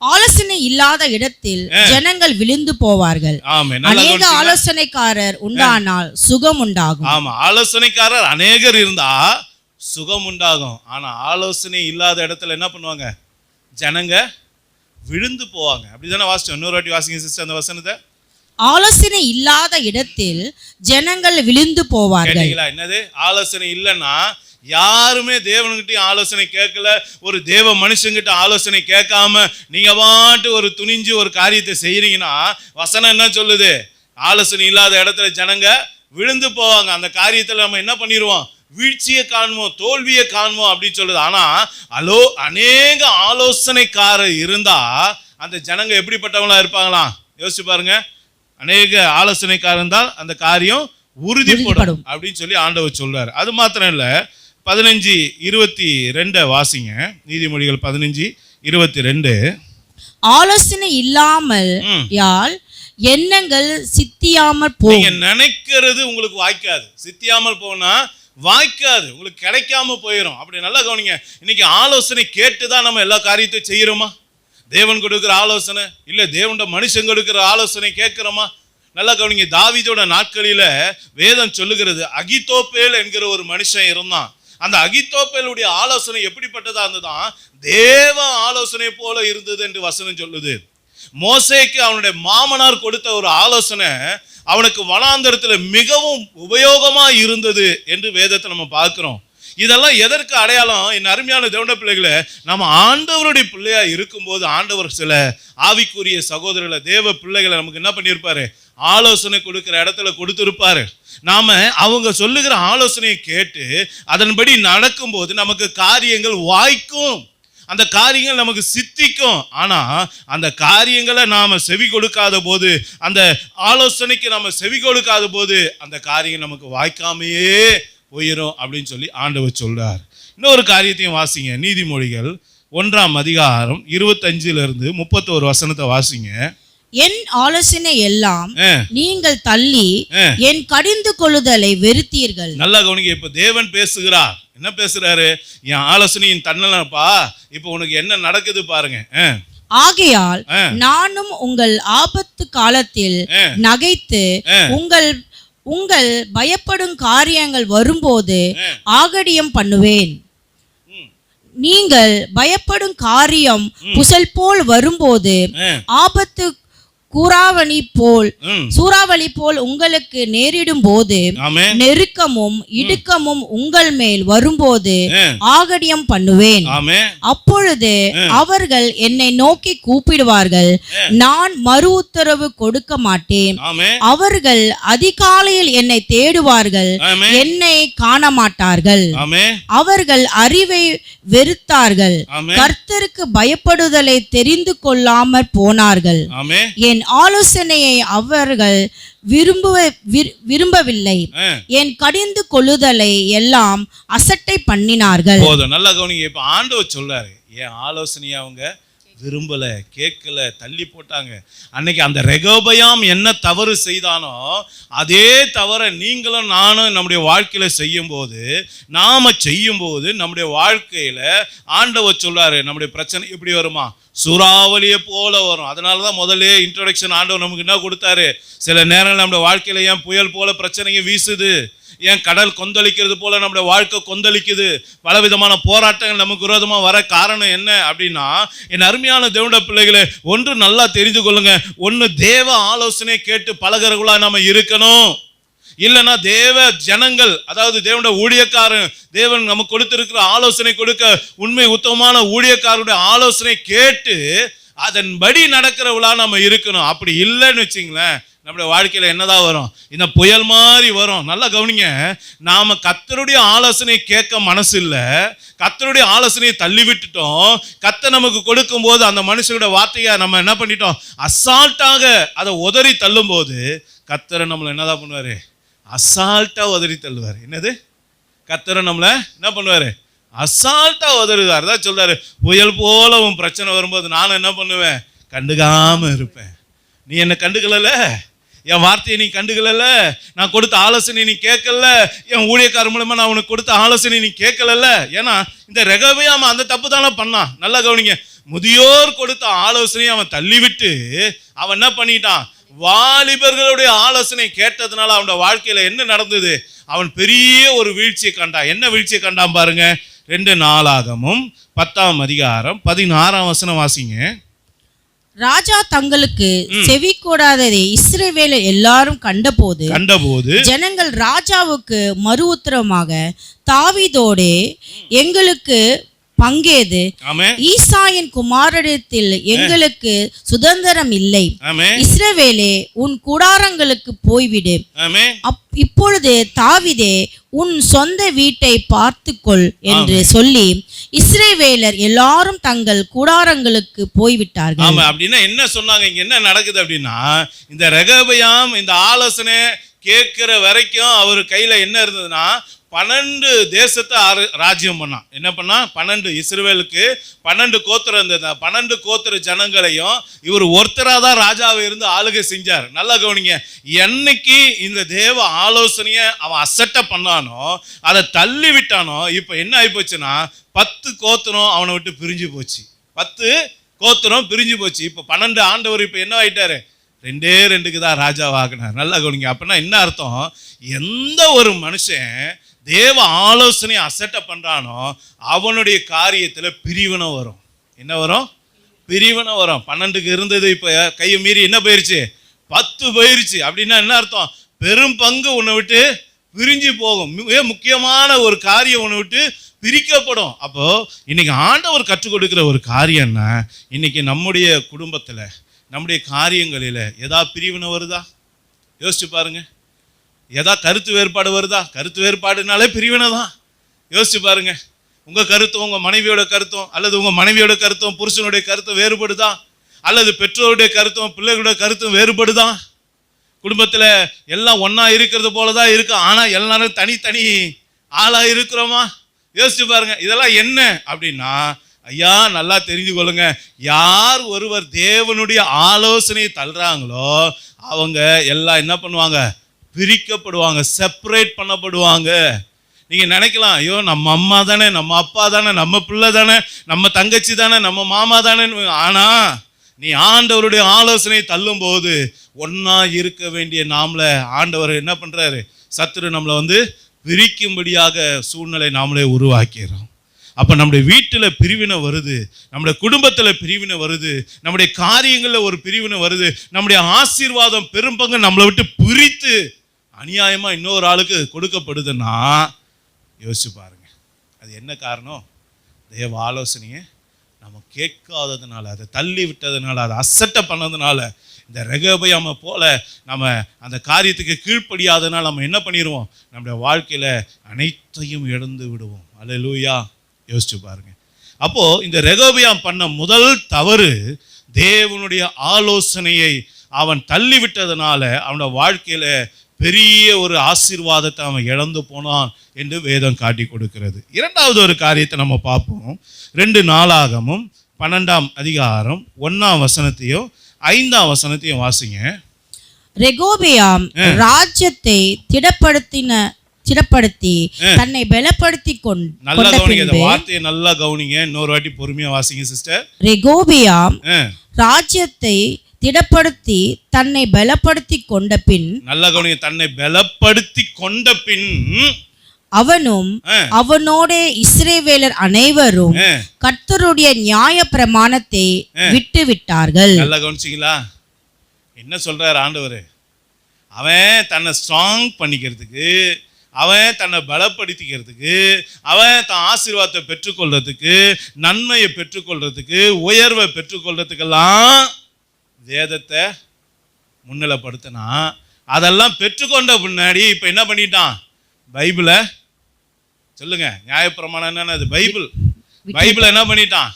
B: ஆலோசனை இல்லாத இடத்தில் ஜனங்கள் விழுந்து போவார்கள், அநேக ஆலோசனைக்காரர் உண்டானால் சுகம் உண்டாகும்.
A: ஆமா, ஆலோசனைக்காரர் அநேகர் இருந்தா சுகம் உண்டாகும். ஆனா ஆலோசனை இல்லாத இடத்துல என்ன பண்ணுவாங்க, ஜனங்க விழுந்து போவாங்க. அப்படிதானே வாசிச்சோம்? இன்னொரு வாட்டி வாசிங்க சிஸ்டர் அந்த வசனத்தை.
B: ஆலோசனை இல்லாத இடத்தில் ஜனங்கள் விழுந்து போவார்கள்.
A: என்னது ஆலோசனை இல்லைன்னா யாருமே தேவன்கிட்ட ஆலோசனை கேட்கல, ஒரு தேவ மனுஷங்கிட்ட ஆலோசனை கேட்காம நீங்க பாட்டு ஒரு துணிஞ்சு ஒரு காரியத்தை செய்யறீங்கன்னா வசனம் என்ன சொல்லுது, ஆலோசனை இல்லாத இடத்துல ஜனங்க விழுந்து போவாங்க. அந்த காரியத்துல நம்ம என்ன பண்ணிடுவோம், வீழ்ச்சியை காணுவோம், தோல்வியை காணுவோம் அப்படின்னு சொல்லுது. ஆனா அநேக ஆலோசனைக்காரர் இருந்தா அந்த ஜனங்க எப்படிப்பட்டவங்களா இருப்பாங்களாம் யோசிச்சு பாருங்க. அநேக ஆலோசனைக்காரர் இருந்தால் அந்த காரியம் உறுதிப்படும் அப்படின்னு சொல்லி ஆண்டவர் சொல்றாரு. அது மாத்திரம் இல்ல, 15:22 வாசிங்க. நீதிமொழிகள் 15:22.
B: ஆலோசனை இல்லாமல் யால் எண்ணங்கள் சித்தியாமல் போகும்.
A: நீங்க நினைக்கிறது உங்களுக்கு வாய்க்காது, சித்தியாமல் போனா வாய்க்காது, உங்களுக்கு கிடைக்காம போயிடும். அப்படி நல்லா கவனிங்க. இன்னைக்கு ஆலோசனை கேட்டுதான் நம்ம எல்லா காரியத்தையும் செய்யறோமா? தேவன் கொடுக்கிற ஆலோசனை இல்ல தேவன் மனுஷன் கொடுக்கிற ஆலோசனை கேட்கிறோமா? நல்லா கவனிங்க. தாவீதோட நாட்களில வேதம் சொல்லுகிறது, அகித்தோப்பேல் என்கிற ஒரு மனுஷன் இருந்தான். அந்த அகித்தோப்பேலுடைய ஆலோசனை எப்படிப்பட்டதா இருந்ததான், தேவ ஆலோசனை போல இருந்தது என்று வசனம் சொல்லுது. மோசேக்கு அவனுடைய மாமனார் கொடுத்த ஒரு ஆலோசனை அவனுக்கு வனாந்தரத்துல மிகவும் உபயோகமா இருந்தது என்று வேதத்தை நம்ம பார்க்கிறோம். இதெல்லாம் எதற்கு அடையாளம்? என் அருமையான தேவனுடைய பிள்ளைகளை, நம்ம ஆண்டவருடைய பிள்ளையா இருக்கும்போது ஆண்டவர் சில ஆவிக்குரிய சகோதரர்களை, தேவ பிள்ளைகளை நமக்கு என்ன பண்ணியிருப்பாரு, ஆலோசனை கொடுக்கிற இடத்துல கொடுத்திருப்பாரு. நாம அவங்க சொல்லுகிற ஆலோசனையை கேட்டு அதன்படி நடக்கும்போது நமக்கு காரியங்கள் வாய்க்கும், அந்த காரியங்கள் நமக்கு சித்திக்கும். ஆனா அந்த காரியங்களை நாம செவி கொடுக்காத போது, அந்த ஆலோசனைக்கு நாம செவி கொடுக்காத போது அந்த காரியம் நமக்கு வாய்க்காமையே போயிடும் அப்படின்னு சொல்லி ஆண்டவர் சொல்றார். இன்னொரு காரியத்தையும் வாசிங்க. நீதிமொழிகள் 1:25-31 வசனத்தை வாசிங்க.
B: என் ஆலோசனை எல்லாம் நீங்கள் தள்ளி என் கடிந்து கொள்ளுதலை வெறுத்தீர்கள்.
A: நல்லா கவனிங்க. இப்ப தேவன் பேசுகிறார். என்ன பேசுறாரு? என் ஆலோசனையின் தன்னலப்பா, இப்ப உனக்கு என்ன நடக்குது பாருங்க.
B: ஆகையால் நானும் உங்கள் ஆபத்து காலத்தில் நகைத்து உங்கள் பயப்படும் காரியங்கள் வரும்போது ஆகடியம் பண்ணுவேன். நீங்கள் பயப்படும் காரியம் புசல் போல் வரும்போது ஆபத்து சூறாவளி போல் உங்களுக்கு நேரிடும் போது, நெருக்கமும் இடுக்கமும் உங்கள் மேல் வரும்போது ஆகடியம் பண்ணுவேன். அப்பொழுது அவர்கள் என்னை நோக்கி கூப்பிடுவார்கள், நான் மறு உத்தரவு கொடுக்க மாட்டேன். அவர்கள் அதிகாலையில் என்னை தேடுவார்கள், என்னை காண மாட்டார்கள். அவர்கள் அறிவை வெறுத்தார்கள், கர்த்தருக்கு பயப்படுதலை தெரிந்து கொள்ளாமற் போனார்கள். என் ஆலோசனையை அவர்கள் விரும்பவில்லை, என் கடிந்து கொள்ளுதலை எல்லாம் அசட்டை பண்ணினார்கள்.
A: போதும், நல்லா கவனிங்க. இப்ப ஆண்டவர் சொல்றாரு, என் ஆலோசனையை அவங்க விரும்பல, கேட்கல, தள்ளி போட்டாங்க. அன்னைக்கு அந்த ரெகோபயாம் என்ன தவறு செய்தானோ அதே தவறை நீங்களும் நானும் நம்முடைய வாழ்க்கையில செய்யும் போது நம்முடைய வாழ்க்கையில ஆண்டவர் சொல்றாரு, நம்முடைய பிரச்சனை எப்படி வருமா, சூறாவளியை போல வரும். அதனாலதான் முதல்ல இன்ட்ரோடக்ஷன் ஆண்டவர் நமக்கு என்ன கொடுத்தாரு, சில நேரங்கள் நம்முடைய வாழ்க்கையில ஏன் புயல் போல பிரச்சனைங்க வீசுது, ஏன் கடல் கொந்தளிக்கிறது போல நம்முடைய வாழ்க்கை கொந்தளிக்குது, பலவிதமான போராட்டங்கள் நமக்கு விரோதமா வர காரணம் என்ன அப்படின்னா, என் அருமையான தேவனுடைய பிள்ளைகளை ஒன்று நல்லா தெரிந்து கொள்ளுங்க. ஒன்று, தேவ ஆலோசனை கேட்டு பழகிறவர்களா நம்ம இருக்கணும். இல்லைன்னா தேவ ஜனங்கள், அதாவது தேவனுடைய ஊழியக்காரன், தேவன் நமக்கு கொடுத்திருக்கிற ஆலோசனை கொடுக்க உண்மை உத்தமமான ஊழியக்காரருடைய ஆலோசனை கேட்டு அதன்படி நடக்கிறவளா நம்ம இருக்கணும். அப்படி இல்லைன்னு வச்சுங்களேன், நம்முடைய வாழ்க்கையில என்னதான் வரும்? இந்த புயல் மாதிரி வரும். நல்லா கவனிங்க. நாம கர்த்தருடைய ஆலோசனை கேட்க மனசு இல்ல, கர்த்தருடைய ஆலோசனையை தள்ளி விட்டுட்டோம். கர்த்தர் நமக்கு கொடுக்கும் போது அந்த மனுஷனுடைய வார்த்தையை நம்ம என்ன பண்ணிட்டோம்? அசால்ட்டாக அதை உதறி தள்ளும் போது கர்த்தரை நம்மளை என்னதான் பண்ணுவாரு? அசால்ட்டா உதறி தள்ளுவார். என்னது? கர்த்தரை நம்மளை என்ன பண்ணுவாரு? அசால்ட்டா உதறுவார். தான் சொல்றாரு, புயல் போல உன் பிரச்சனை வரும்போது நானும் என்ன பண்ணுவேன்? கண்டுக்காம இருப்பேன். நீ என்ன கண்டுக்கல, என் வார்த்தையை நீ கண்டுக்கல, நான் கொடுத்த ஆலோசனை நீ கேட்கல, என் ஊழியக்காரர் மூலமா நான் உனக்கு கொடுத்த ஆலோசனை நீ கேட்கல. ஏன்னா இந்த ரெகொபெயாம் அந்த தப்பு தானே பண்ணான். நல்லா கவனிங்க. முதியோர் கொடுத்த ஆலோசனையை அவன் தள்ளிவிட்டு அவன் என்ன பண்ணிட்டான்? வாலிபர்களுடைய ஆலோசனை கேட்டதுனால அவனோட வாழ்க்கையில என்ன நடந்தது? அவன் பெரிய ஒரு வீழ்ச்சியை கண்டான். என்ன வீழ்ச்சியை கண்டான் பாருங்க. 2 நாளாகமும் 10ஆம் அதிகாரம் 16ஆம் வசனம் வாசிங்க.
B: ராஜா தங்களுக்கு செவி கூடாததை இஸ்ரவேலர் எல்லாரும் கண்டபோது ஜனங்கள் ராஜாவுக்கு மறு உத்தரமாக, தாவீதோடே எங்களுக்கு பங்கேது, ஈசாயின் குமாரனிடத்தில் எங்களுக்கு சுதந்திரம் இல்லை, இஸ்ரவேலே உன் கூடாரங்களுக்கு போய்விடு, இப்பொழுது தாவீதே உன் சொந்த வீட்டை பார்த்துக்கொள் என்று சொல்லி இஸ்ரவேலர் எல்லாரும் தங்கள் கூடாரங்களுக்கு போய்விட்டார்கள்.
A: அப்படின்னா என்ன சொன்னாங்க? இங்க என்ன நடக்குது அப்படின்னா, இந்த ரெகொபெயாம் இந்த ஆலோசனை கேட்கிற வரைக்கும் அவர் கையில என்ன இருந்ததுன்னா 12 தேசத்தை ராஜ்யம் பண்ணான். என்ன பண்ணா? 12 இஸ்ரவேலுக்கு 12 கோத்திரம் இருந்தது. 12 கோத்திர ஜனங்களையும் இவர் ஒருத்தராக தான் ராஜாவை இருந்து ஆளுகை செஞ்சார். நல்லா கவனிங்க. என்னைக்கு இந்த தேவ ஆலோசனையை அவன் அசட்டை பண்ணானோ, அதை தள்ளி விட்டானோ, இப்போ என்ன ஆகி போச்சுன்னா 10 கோத்திரம் அவனை விட்டு பிரிஞ்சு போச்சு. 10 கோத்திரம் பிரிஞ்சு போச்சு. இப்போ 12 ஆண்டவர் இப்போ என்ன ஆயிட்டாரு? 2 தான் ராஜாவாகினார். நல்லா கவனிங்க. அப்படின்னா என்ன அர்த்தம்? எந்த ஒரு மனுஷன் தேவ ஆலோசனை அசட்டை பண்றானோ அவனுடைய காரியத்துல பிரிவினை வரும். என்ன வரும்? பிரிவினை வரும். 12க்கு இருந்தது இப்ப கையை மீறி என்ன போயிருச்சு? 10 போயிருச்சு. அப்படின்னா என்ன அர்த்தம்? பெரும் பங்கு உன்னை விட்டு பிரிஞ்சு போகும். மிக முக்கியமான ஒரு காரியம் உன்னை விட்டு பிரிக்கப்படும். அப்போ இன்னைக்கு ஆண்டவர் கற்றுக் கொடுக்கிற ஒரு காரியம்னா, இன்னைக்கு நம்முடைய குடும்பத்துல நம்முடைய காரியங்களில் ஏதா பிரிவினை வருதா? யோசிச்சு பாருங்க. ஏதா கருத்து வேறுபாடு வருதா? கருத்து வேறுபாடுனாலே பிரிவினை தான். யோசிச்சு பாருங்க. உங்க கருத்தும் உங்க மனைவியோட கருத்தும், அல்லது உங்க மனைவியோட கருத்தும் புருஷனுடைய கருத்தும் வேறுபடுதா? அல்லது பெற்றோருடைய கருத்தும் பிள்ளைகளுடைய கருத்தும் வேறுபடுதா? குடும்பத்துல எல்லாம் ஒன்னா இருக்கிறது போலதான் இருக்கு, ஆனா எல்லாரும் தனித்தனி ஆளா இருக்கிறோமா? யோசிச்சு பாருங்க. இதெல்லாம் என்ன அப்படின்னா, ஐயா நல்லா தெரிஞ்சு கொள்ளுங்க, யார் ஒருவர் தேவனுடைய ஆலோசனையை தள்ளுறாங்களோ அவங்க எல்லாம் என்ன பண்ணுவாங்க? பிரிக்கப்படுவாங்க, செப்பரேட் பண்ணப்படுவாங்க. நீங்க நினைக்கலாம், ஐயோ நம்ம அம்மா தானே, நம்ம அப்பா தானே, நம்ம பிள்ளை தானே, நம்ம தங்கச்சி தானே, நம்ம மாமா தானே. ஆனா நீ ஆண்டவருடைய ஆலோசனை தள்ளும் போது ஒன்னா இருக்க வேண்டிய நாமள ஆண்டவர் என்ன பண்றாரு? சத்துரு நம்மளை பிரிக்கும்படியாக சூழ்நிலை நாமளே உருவாக்கிறோம். அப்ப நம்முடைய வீட்டுல பிரிவினை வருது, நம்முடைய குடும்பத்துல பிரிவினை வருது, நம்முடைய காரியங்கள்ல ஒரு பிரிவினை வருது, நம்முடைய ஆசீர்வாதம் பெரும்பங்கு நம்மளை விட்டு பிரித்து அநியாயமா இன்னொரு ஆளுக்கு கொடுக்கப்படுதுன்னா யோசிச்சு பாருங்க. அது என்ன காரணம்? தேவ ஆலோசனையை நம்ம கேட்காததுனால, அதை தள்ளி விட்டதுனால, அதை அசட்டை பண்ணதுனால, இந்த ரெகொபெயாமை போல நம்ம அந்த காரியத்துக்கு கீழ்ப்படியாதனால நம்ம என்ன பண்ணிடுவோம்? நம்முடைய வாழ்க்கையில அனைத்தையும் இழந்து விடுவோம். அல்லேலூயா. யோசிச்சு பாருங்க. அப்போ இந்த ரெகொபெயாம் பண்ண முதல் தவறு, தேவனுடைய ஆலோசனையை அவன் தள்ளி விட்டதுனால அவனோட வாழ்க்கையில பெரிய ஒரு ஆசீர்வாதத்தை அவன் இழந்து போனான் என்று வேதம் காட்டி கொடுக்கிறது. இரண்டாவது ஒரு காரியத்தை நம்ம பார்ப்போம். 2 நாளாகமும் 12ஆம் அதிகாரம் 1ஆம் வசனத்தையும் 5ஆம் வசனத்தையும் வாசிங்க.
B: ரெகொபெயாம் ராஜ்யத்தை திடப்படுத்தி தன்னை பலப்படுத்தி
A: நல்லா கவனிங்க. இந்த வார்த்தையை நல்லா கவனிங்க. இன்னொரு வாட்டி பொறுமையா வாசிங்க சிஸ்டர்.
B: ரெகொபெயாம் ராஜ்யத்தை திடப்படுத்தி தன்னை பலப்படுத்தி கொண்ட பின், நல்லா கவனிங்க,
A: தன்னை பலப்படுத்தி கொண்ட பின்
B: அவனும் அவனோட இஸ்ரவேலர் அனைவரும் கர்த்தருடைய நியாய பிரமாணத்தை விட்டு விட்டார்கள்.
A: நல்லா கவனிச்சீங்களா? என்ன சொல்றாரு ஆண்டவர்? அவன் தன்னை ஸ்ட்ராங் பண்ணிக்கிறதுக்கு, அவன் தன்னை பலப்படுத்திக்கிறதுக்கு, அவன் தன் ஆசீர்வாதத்தை பெற்றுக்கொள்றதுக்கு, நன்மையை பெற்றுக்கொள்றதுக்கு, உயர்வை பெற்றுக்கொள்றதுக்கெல்லாம் வேதத்தை முன்னிலைப்படுத்தினா அதெல்லாம் பெற்றுக்கொண்ட பின்னாடி இப்போ என்ன பண்ணிட்டான்? பைபிளை சொல்லுங்க, நியாயப்பிரமாணம் என்னன்னு அது பைபிளை என்ன பண்ணிட்டான்?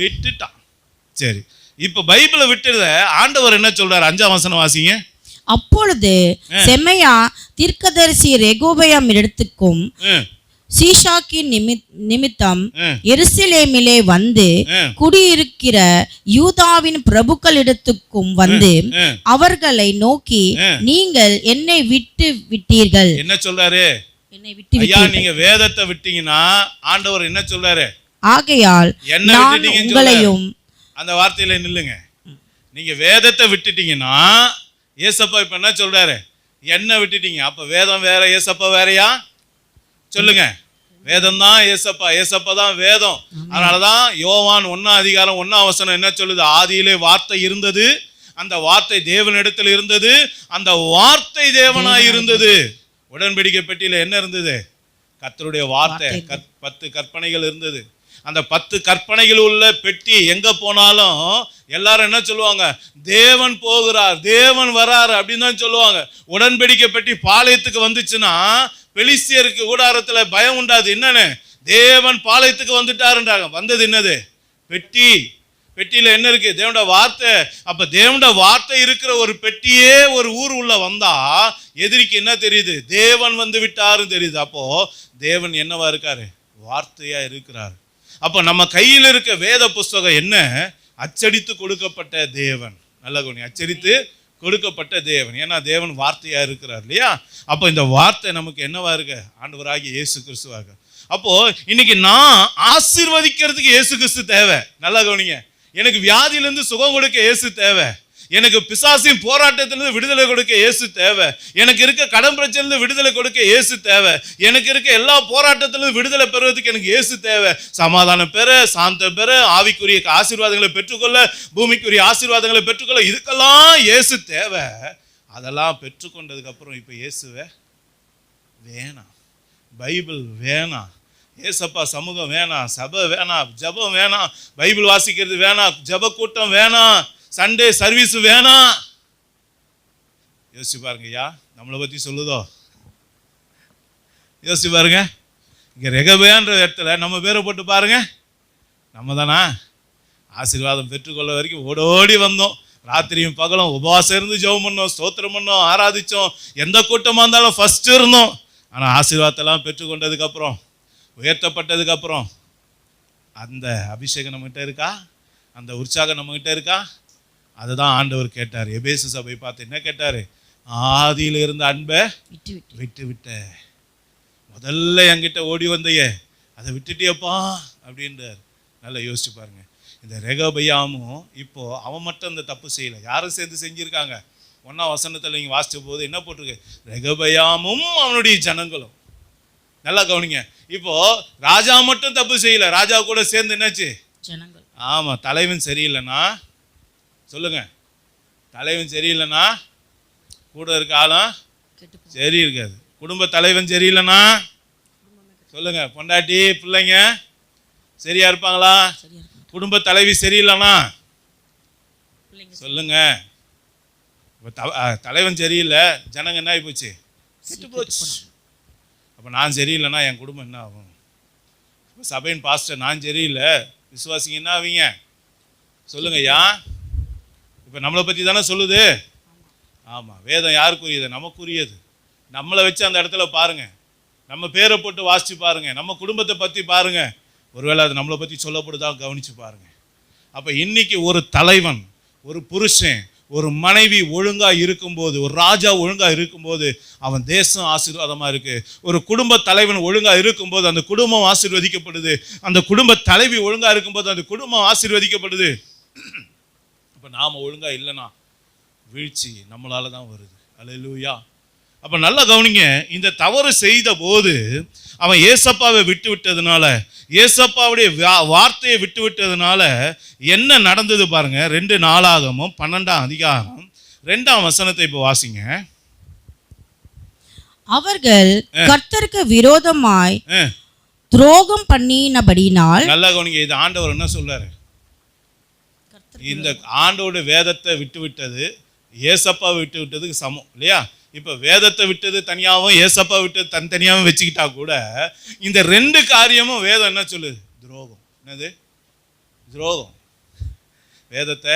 A: விட்டுட்டான். சரி, இப்போ பைபிளை விட்டுறத ஆண்டவர் என்ன சொல்றாரு? 5ஆம் வசனம் வாசிங்க.
B: அப்பொழுது செமையா தீர்க்கதரிசி ரெகோபெயாம் இடத்துக்கும் சீஷாக்கின் நிமித்தம் எருசலேமிலே வந்து குடியிருக்கிற யூதாவின் பிரபுக்களிடத்துக்கும் வந்து அவர்களை நோக்கி, நீங்கள் என்னை விட்டு விட்டீர்கள்.
A: என்ன சொல்றாரு? என்னை விட்டு நீங்க வேதத்தை விட்டீங்கன்னா ஆண்டவர் என்ன சொல்றாரு?
B: ஆகையால் நான் உங்களையும்.
A: அந்த வார்த்தையில நில்லுங்க. நீங்க வேதத்தை விட்டுட்டீங்கன்னா ஏசப்பா இப்ப என்ன சொல்றாரு? என்ன விட்டுட்டீங்க. அப்ப வேதம் வேற, ஏசப்பா வேறையா? சொல்லுங்க. வேதம் தான் ஏசப்பா, ஏசப்பா தான் வேதம். அதனாலதான் யோவான் 1ஆம் அதிகாரம் 1ஆம் வசனம் என்ன சொல்லுது? ஆதியிலே வார்த்தை இருந்தது, அந்த வார்த்தை தேவனிடத்தில் இருந்தது, அந்த வார்த்தை தேவனாய் இருந்தது. உடன்படிக்கை பெட்டியில என்ன இருந்தது? கர்த்தருடைய வார்த்தை. 10 கற்பனைகள் இருந்தது. அந்த 10 கற்பனைகள் உள்ள பெட்டி எங்க போனாலும் எல்லாரும் என்ன சொல்லுவாங்க? தேவன் போகிறார், தேவன் வராரு அப்படின்னு தான் சொல்லுவாங்க. உடன்படிக்கை பெட்டி பாளையத்துக்கு வந்துச்சுன்னா பெலிஸ்தியருக்கு கூடாரத்துல பயம் உண்டாது. என்னன்னு? தேவன் பாளையத்துக்கு வந்துட்டாருன்றாங்க. வந்தது என்னது? பெட்டி. பெட்டியில என்ன இருக்கு? தேவனுடைய வார்த்தை. அப்ப தேவனுடைய வார்த்தை இருக்கிற ஒரு பெட்டியே ஒரு ஊர் உள்ள வந்தா எதிரிக்கு என்ன தெரியுது? தேவன் வந்து விட்டாருன்னு தெரியுது. அப்போ தேவன் என்னவா இருக்காரு? வார்த்தையா இருக்கிறார். அப்ப நம்ம கையில் இருக்க வேத புஸ்தகம் என்ன? அச்சடித்து கொடுக்கப்பட்ட தேவன். நல்ல கவனி, அச்சடித்து கொடுக்கப்பட்ட தேவன். ஏன்னா தேவன் வார்த்தையா இருக்கிறார் இல்லையா? அப்போ இந்த வார்த்தை நமக்கு என்னவா இருக்கு? ஆண்டவராகிய இயேசு கிறிஸ்துவாக. அப்போ இன்னைக்கு நான் ஆசீர்வதிக்கிறதுக்கு இயேசு கிறிஸ்து தேவை. நல்லா கவனிங்க. எனக்கு வியாதியிலிருந்து சுகம் கொடுக்க இயேசு தேவை. எனக்கு பிசாசின் போராட்டத்திலிருந்து விடுதலை கொடுக்க இயேசு தேவை. எனக்கு இருக்க கடன் பிரச்சனையிலிருந்து விடுதலை கொடுக்க இயேசு தேவை. எனக்கு இருக்க எல்லா போராட்டத்திலிருந்து விடுதலை பெறுவதற்கு எனக்கு இயேசு தேவை. சமாதானம் பெற, சாந்தம் பெற, ஆவிக்குரிய ஆசீர்வாதங்களை பெற்றுக்கொள்ள, பூமிக்குரிய ஆசீர்வாதங்களை பெற்றுக்கொள்ள, இதுக்கெல்லாம் இயேசு தேவை. அதெல்லாம் பெற்றுக்கொண்டதுக்கு அப்புறம் இப்ப இயேசுவே வேணாம், பைபிள் வேணாம், ஏசப்பா சமூகம் வேணாம், சபை வேணாம், ஜபம் வேணாம், பைபிள் வாசிக்கிறது வேணாம், ஜப கூட்டம் வேணாம், சண்டே சர்வீஸ் வேணாம். யோசிச்சு பாருங்க ஐயா, நம்மளை பத்தி சொல்லுதோ? யோசிச்சு பாருங்க. இங்க ரெகபேன்ற இடத்துல நம்ம பேரை போட்டு பாருங்க. நம்ம தானா ஆசீர்வாதம் பெற்றுக்கொள்ள வரைக்கும் ஓடோடி வந்தோம். ராத்திரியும் பகலும் உபவாசம் இருந்து ஜெபம் பண்ணோம், ஸ்தோத்திரம் பண்ணோம், ஆராதிச்சோம். எந்த கூட்டமா இருந்தாலும் ஃபர்ஸ்ட் இருந்தோம். ஆனா ஆசீர்வாதத்தெல்லாம் பெற்றுக்கொண்டதுக்கு அப்புறம், உயர்த்தப்பட்டதுக்கு அப்புறம் அந்த அபிஷேகம் நம்மகிட்ட இருக்கா? அந்த உற்சாகம் நம்மகிட்ட இருக்கா? அதுதான் ஆண்டவர் கேட்டார். எபேசு சபை பார்த்து என்ன கேட்டாரு? ஆதியில இருந்த அன்பை விட்டு விட்ட. முதல்ல என்கிட்ட ஓடி வந்தையே, அதை விட்டுட்டியப்பா அப்படின்றார். நல்லா யோசிச்சு பாருங்க. இந்த ரெகபெயாமும் இப்போ அவன் மட்டும் அந்த தப்பு செய்யலை, யாரும் சேர்ந்து செஞ்சிருக்காங்க. 1ஆம் வசனத்தில் நீங்க வாசிச்ச போது என்ன போட்டிருக்கு? ரெகபெயாமும் அவனுடைய ஜனங்களும். நல்லா கவனிங்க. இப்போ ராஜா மட்டும் தப்பு செய்யல, ராஜா கூட சேர்ந்து என்னாச்சு? ஜனங்கள். ஆமா, தலைவன் சரியில்லைன்னா சொல்லுங்க, தலைவன் சரியில்லைன்னா கூட இருக்க ஆளும் சரி இருக்காது. குடும்ப தலைவன் சரியில்லைன்னா சொல்லுங்க, பொண்டாட்டி பிள்ளைங்க சரியா இருப்பாங்களா? குடும்ப தலைவி சரியில்லைன்னா சொல்லுங்க. தலைவன் சரியில்லை, ஜனங்க என்ன ஆகி போச்சு? கெட்டு போச்சு. அப்போ நான் சரியில்லைன்னா என் குடும்பம் என்ன ஆகும்? இப்போ சபையின் பாஸ்டர் நான் சரியில்லை, விசுவாசிங்க என்ன ஆவீங்க? சொல்லுங்க ஐயா. இப்போ நம்மளை பற்றி தானே சொல்லுது. ஆமாம், வேதம் யாருக்குரியது? நமக்குரியது. நம்மளை வச்சு அந்த இடத்துல பாருங்க, நம்ம பேரை போட்டு வாசிச்சு பாருங்க, நம்ம குடும்பத்தை பற்றி பாருங்க. ஒருவேளை அது நம்மளை பற்றி சொல்லப்படுதா கவனிச்சு பாருங்க. அப்போ இன்னைக்கு ஒரு தலைவன், ஒரு புருஷன், ஒரு மனைவி ஒழுங்கா இருக்கும்போது, ஒரு ராஜா ஒழுங்கா இருக்கும்போது அவன் தேசம் ஆசீர்வாதமா இருக்கு. ஒரு குடும்ப தலைவன் ஒழுங்கா இருக்கும்போது அந்த குடும்பம் ஆசீர்வதிக்கப்படுது. அந்த குடும்ப தலைவி ஒழுங்கா இருக்கும்போது அந்த குடும்பம் ஆசீர்வதிக்கப்படுது. இப்போ நாம ஒழுங்கா இல்லைன்னா வீழ்ச்சி நம்மளால தான் வருது. அல்லேலூயா. அப்போ நல்லா கவனிங்க. இந்த தவறு செய்த போது அவன் ஏசப்பாவை விட்டு விட்டதுனால, ஏசப்பாவுடைய வார்த்தையை விட்டு விட்டதுனால என்ன நடந்தது பாருங்க. 2 நாளாகமம் 12ஆம் அதிகாரம் 2ஆம் வசனத்தை இப்போ வாசிங்க.
B: அவர்கள் கர்த்தருக்கு விரோதமாய் துரோகம் பண்ணினபடினால்.
A: நல்லா கவனிங்க. இது ஆண்டவர் என்ன சொல்றாரு? இந்த ஆண்டோட வேதத்தை விட்டு விட்டது, ஏசப்பா விட்டு விட்டதுக்கு சமம் இல்லையா? இப்போ வேதத்தை விட்டது தனியாகவும் ஏசப்பா விட்டது தனித்தனியாகவும் வச்சுக்கிட்டா கூட இந்த ரெண்டு காரியமும் வேதம் என்ன சொல்லுது? துரோகம். என்னது? துரோகம். வேதத்தை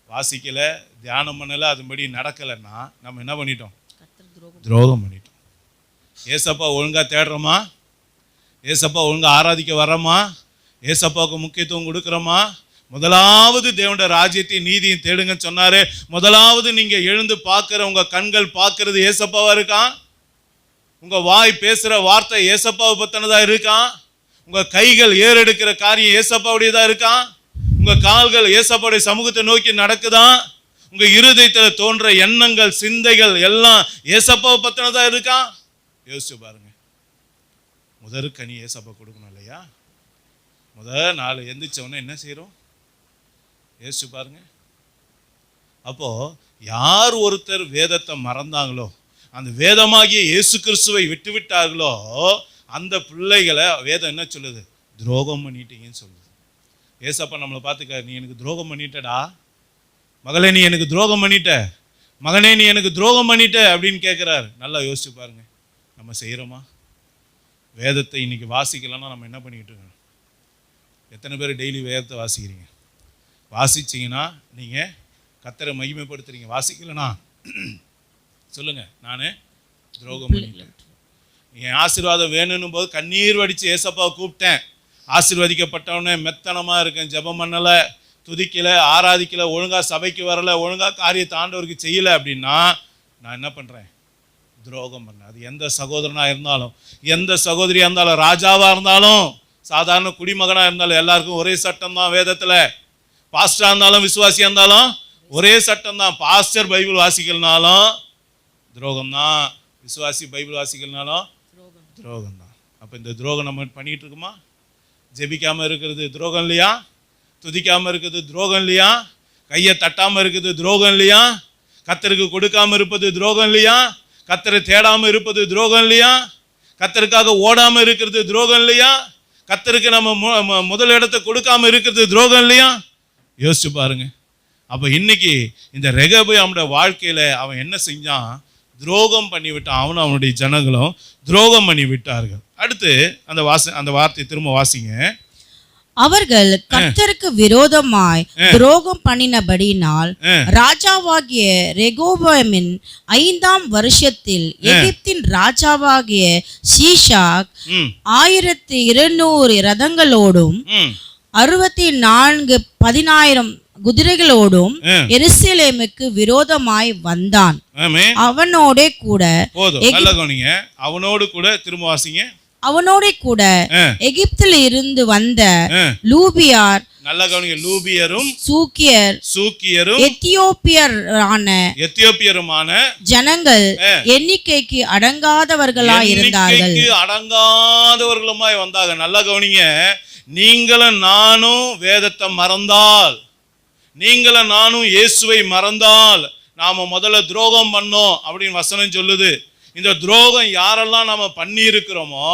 A: வாசிக்கலை, தியானம் பண்ணலை, அதுபடி நடக்கலைன்னா நம்ம என்ன பண்ணிட்டோம்? துரோகம் பண்ணிட்டோம். ஏசப்பா ஒழுங்காக தேடுறோமா? ஏசப்பா ஒழுங்காக ஆராதிக்க வர்றோமா? ஏசப்பாவுக்கு முக்கியத்துவம் கொடுக்குறோமா? முதலாவது தேவனுடைய ராஜ்யத்தையும் நீதியும் தேடுங்கன்னு சொன்னாரு. முதலாவது நீங்க எழுந்து பார்க்கிற உங்க கண்கள் பார்க்கறது ஏசப்பாவா இருக்கான்? உங்க வாய் பேசுற வார்த்தை ஏசப்பாவை பத்தினதா இருக்கான்? உங்க கைகள் ஏறெடுக்கிற காரியம் ஏசப்பாவுடையதா இருக்கான்? உங்க கால்கள் ஏசப்பாவுடைய சமூகத்தை நோக்கி நடக்குதான்? உங்க இருதயத்துல தோன்ற எண்ணங்கள் சிந்தைகள் எல்லாம் ஏசப்பாவை பத்தினதா இருக்கான்? யோசிச்சு பாருங்க. முதல் கனி ஏசப்பா கொடுக்கணும் இல்லையா? முதல் நாள் எந்திரிச்சவொன்னே என்ன செய்யறோம்? யோசிச்சு பாருங்க. அப்போ யார் ஒருத்தர் வேதத்தை மறந்தாங்களோ, அந்த வேதமாகிய இயேசு கிறிஸ்துவை விட்டு விட்டார்களோ, அந்த பிள்ளைகளை வேதம் என்ன சொல்லுது? துரோகம் பண்ணிட்டீங்கன்னு சொல்லுது. ஏசப்பா நம்மளை பார்த்துக்க, நீ எனக்கு துரோகம் பண்ணிட்டடா மகளே, நீ எனக்கு துரோகம் பண்ணிட்ட மகனே, நீ எனக்கு துரோகம் பண்ணிட்ட அப்படின்னு கேட்குறாரு. நல்லா யோசிச்சு பாருங்க. நம்ம செய்கிறோமா? வேதத்தை இன்னைக்கு வாசிக்கலன்னா நம்ம என்ன பண்ணிக்கிட்டு இருக்கோம்? எத்தனை பேர் டெய்லி வேதத்தை வாசிக்கிறீங்க? வாசிச்சிங்கன்னா நீங்கள் கர்த்தரை மகிமைப்படுத்துறீங்க. வாசிக்கலனா சொல்லுங்கள், நான் துரோகம் பண்ணிட்டேன். என் ஆசீர்வாதம் வேணும்னும் போது கண்ணீர் வடித்து ஏசப்பாவை கூப்பிட்டேன். ஆசீர்வதிக்கப்பட்டவனே மெத்தனமாக இருக்கேன், ஜெபம் பண்ணலை, துதிக்கலை, ஆராதிக்கலை, ஒழுங்காக சபைக்கு வரலை, ஒழுங்காக காரியத்தை ஆண்டவருக்கு செய்யலை அப்படின்னா நான் என்ன பண்ணுறேன்? துரோகம் பண்ணேன். அது எந்த சகோதரனாக இருந்தாலும், எந்த சகோதரியாக இருந்தாலும், ராஜாவாக இருந்தாலும், சாதாரண குடிமகனாக இருந்தாலும் எல்லாருக்கும் ஒரே சட்டம் தான் வேதத்தில். பாஸ்டராக இருந்தாலும் விசுவாசியாக இருந்தாலும் ஒரே சட்டம் தான். பாஸ்டர் பைபிள் வாசிக்கலனாலும் துரோகம் தான், விசுவாசி பைபிள் வாசிக்கலனாலும் துரோகம் தான். அப்போ இந்த துரோகம் நம்ம பண்ணிகிட்டு இருக்குமா? ஜெபிக்காமல் இருக்கிறது துரோகம் இல்லையா? துதிக்காமல் இருக்கிறது துரோகம் இல்லையா? கையை தட்டாமல் இருக்கிறது துரோகம் இல்லையா? கர்த்தருக்கு கொடுக்காமல் இருப்பது துரோகம் இல்லையா? கர்த்தரை தேடாமல் இருப்பது துரோகம் இல்லையா? கர்த்தருக்காக ஓடாமல் இருக்கிறது துரோகம் இல்லையா? கர்த்தருக்கு நம்ம முதல் இடத்தை கொடுக்காமல் இருக்கிறது துரோகம் இல்லையா? யோசிச்சு பாருங்க. அப்போ இன்னைக்கு இந்த ரெகொபெயாமுடைய வாழ்க்கையில அவன் என்ன செஞ்சான்? துரோகம் பண்ணி விட்டான். அவனும் அவனுடைய ஜனங்களும் துரோகம் பண்ணி விட்டார்கள். அடுத்து அந்த வார்த்தையை திரும்ப வாசிங்க.
B: அவர்கள் கர்த்தருக்கு விரோதமாய் துரோகம் பண்ணினபடியினால் ராஜாவாகிய ரெகொபெயாமின் 5ஆம் வருஷத்தில் எகிப்தின் ராஜாவாகிய சீஷாக் 1200 ரதங்களோடும் 64,000 குதிரைகளோடும் எருசலேமுக்கு விரோதமாய் வந்தான். அவனோட கூட திரும்ப வாசிங்க. அவனோட கூட எகிப்தில் இருந்து வந்த லூபியார், நல்ல கவனிங்க, லூபியரும் சூக்கியரும் எத்தியோப்பியருமான ஜனங்கள் எண்ணிக்கைக்கு அடங்காதவர்களாய் இருந்தார்கள்.
A: அடங்காதவர்களுமாய் வந்தாங்க. நல்ல கவனிங்க. நீங்களும் நானும் வேதத்தை மறந்தால், நீங்களும் நானும் இயேசுவை மறந்தால் நாம முதல்ல துரோகம் பண்ணோம் அப்படின்னு வசனம் சொல்லுது. இந்த துரோகம் யாரெல்லாம் நாம பண்ணி இருக்கிறோமோ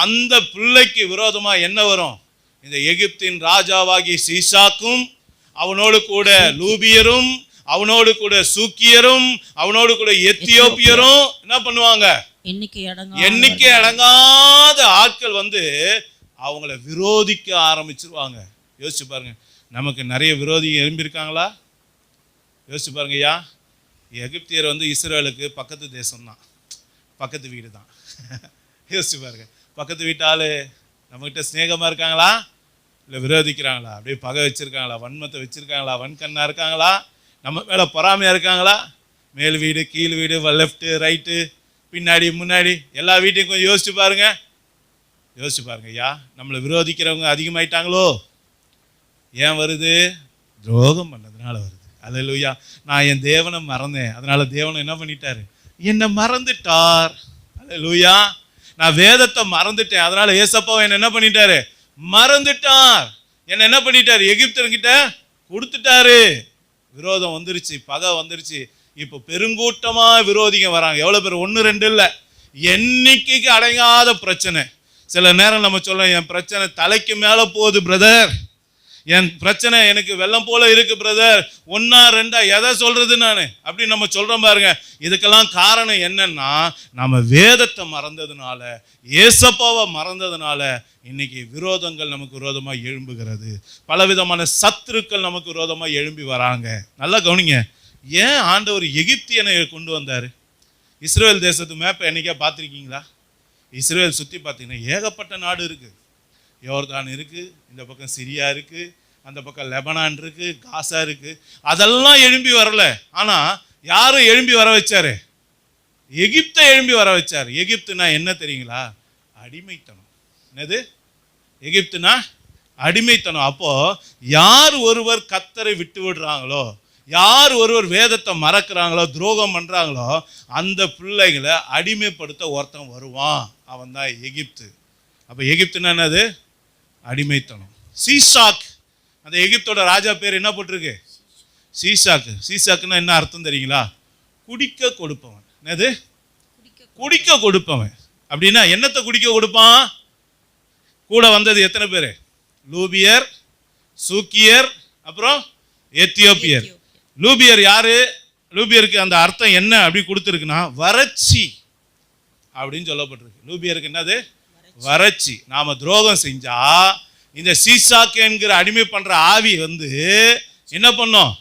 A: அந்த பிள்ளைக்கு விரோதமா என்ன வரும்? இந்த எகிப்தின் ராஜாவாகி சீஷாக்கும், அவனோடு கூட லூபியரும், அவனோடு கூட சூக்கியரும், அவனோடு கூட எத்தியோப்பியரும் என்ன பண்ணுவாங்க? எண்ணிக்கை அடங்காத ஆட்கள் வந்து அவங்கள விரோதிக்க ஆரம்பிச்சிருவாங்க. யோசிச்சு பாருங்க. நமக்கு நிறைய விரோதி எழும்பியிருக்காங்களா? யோசிச்சு பாருங்க ஐயா. எகிப்தியர் வந்து இஸ்ரேலுக்கு பக்கத்து தேசம்தான், பக்கத்து வீடு தான். யோசிச்சு பாருங்க. பக்கத்து வீட்டால் நம்மகிட்ட ஸ்நேகமாக இருக்காங்களா இல்லை விரோதிக்கிறாங்களா? அப்படியே பகை வச்சுருக்காங்களா? வன்மத்தை வச்சுருக்காங்களா? வன்கண்ணாக இருக்காங்களா? நம்ம மேலே பொறாமையாக இருக்காங்களா? மேல் வீடு கீழ் வீடு, லெஃப்ட்டு ரைட்டு, பின்னாடி முன்னாடி எல்லா வீட்டையும் கொஞ்சம் யோசிச்சு பாருங்க. யோசிச்சு பாருங்க ஐயா. நம்மளை விரோதிக்கிறவங்க அதிகமாயிட்டாங்களோ? ஏன் வருது? துரோகம் பண்ணதுனால வருது. அல்லேலூயா. நான் என் தேவனை மறந்தேன், அதனால தேவனை என்ன பண்ணிட்டாரு? என்னை மறந்துட்டார். அல்லேலூயா. நான் வேதத்தை மறந்துட்டேன், அதனால ஏசப்பாவை என்ன பண்ணிட்டாரு? மறந்துட்டார். என்ன என்ன பண்ணிட்டாரு? எகிப்தர்கிட்ட கொடுத்துட்டாரு. விரோதம் வந்துருச்சு, பகை வந்துருச்சு. இப்போ பெருங்கூட்டமா விரோதிங்க வராங்க. எவ்வளவு பேர்? 1 2 இல்லை, எண்ணிக்கைக்கு அடங்காத பிரச்சனை. சில நேரம் நம்ம சொல்ல, என் பிரச்சனை தலைக்கு மேல போகுது பிரதர், என் பிரச்சனை எனக்கு வெள்ளம் போல இருக்கு பிரதர், 1 2 எதை சொல்றது நான் அப்படின்னு நம்ம சொல்றோம் பாருங்க. இதுக்கெல்லாம் காரணம் என்னன்னா, நம்ம வேதத்தை மறந்ததுனால, ஏசப்பாவை மறந்ததுனால இன்னைக்கு விரோதங்கள் நமக்கு விரோதமா எழும்புகிறது. பலவிதமான சத்துருக்கள் நமக்கு விரோதமா எழும்பி வராங்க. நல்லா கவனிங்க. ஏன் ஆண்டவர் எகிப்தியனை கொண்டு வந்தாரு? இஸ்ரேல் தேசத்து மேப்பை என்னைக்கா பார்த்துருக்கீங்களா? இஸ்ரேல் சுற்றி பார்த்தீங்கன்னா ஏகப்பட்ட நாடு இருக்குது. யோர்தான் இருக்குது, இந்த பக்கம் சிரியா இருக்குது, அந்த பக்கம் லெபனான் இருக்குது, காசா இருக்குது. அதெல்லாம் எழும்பி வரல. ஆனால் யாரும் எழும்பி வர வச்சாரு? எகிப்தை எழும்பி வர வச்சார். எகிப்துனா என்ன தெரியுங்களா? அடிமைத்தனம். என்னது எகிப்துனா? அடிமைத்தனம். அப்போ யார் ஒருவர் கர்த்தரை விட்டு விடுறாங்களோ, யார் ஒருவர் வேதத்தை மறக்கிறாங்களோ, துரோகம் பண்றாங்களோ, அந்த பிள்ளைங்களை அடிமைப்படுத்த ஒருத்தன் வருவான். அவன் தான் எகிப்து. அப்போ எகிப்துன்னா என்னது? அடிமைத்தனம். சீசாக், அந்த எகிப்தோட ராஜா பேர் என்ன போட்டிருக்கு? சீசாக்கு. சீசாக்குன்னா என்ன அர்த்தம் தெரியுங்களா? குடிக்க கொடுப்பவன். என்னது? குடிக்க கொடுப்பவன். அப்படின்னா என்னத்தை குடிக்க கொடுப்பான்? கூட வந்தது எத்தனை பேர்? லூபியர், சூக்கியர், அப்புறம் எத்தியோப்பியர். லூபியர் யாரு? லூபியருக்கு அந்த அர்த்தம் என்ன அப்படி கொடுத்துருக்குன்னா வறட்சி அப்படின்னு சொல்லப்பட்டிருக்கு. லூபியருக்கு என்னது? வறட்சி. நாம துரோகம் செஞ்சா இந்த சீசாக்கு என்கிற அடிமை பண்ற ஆவி வந்து என்ன பண்ணும்?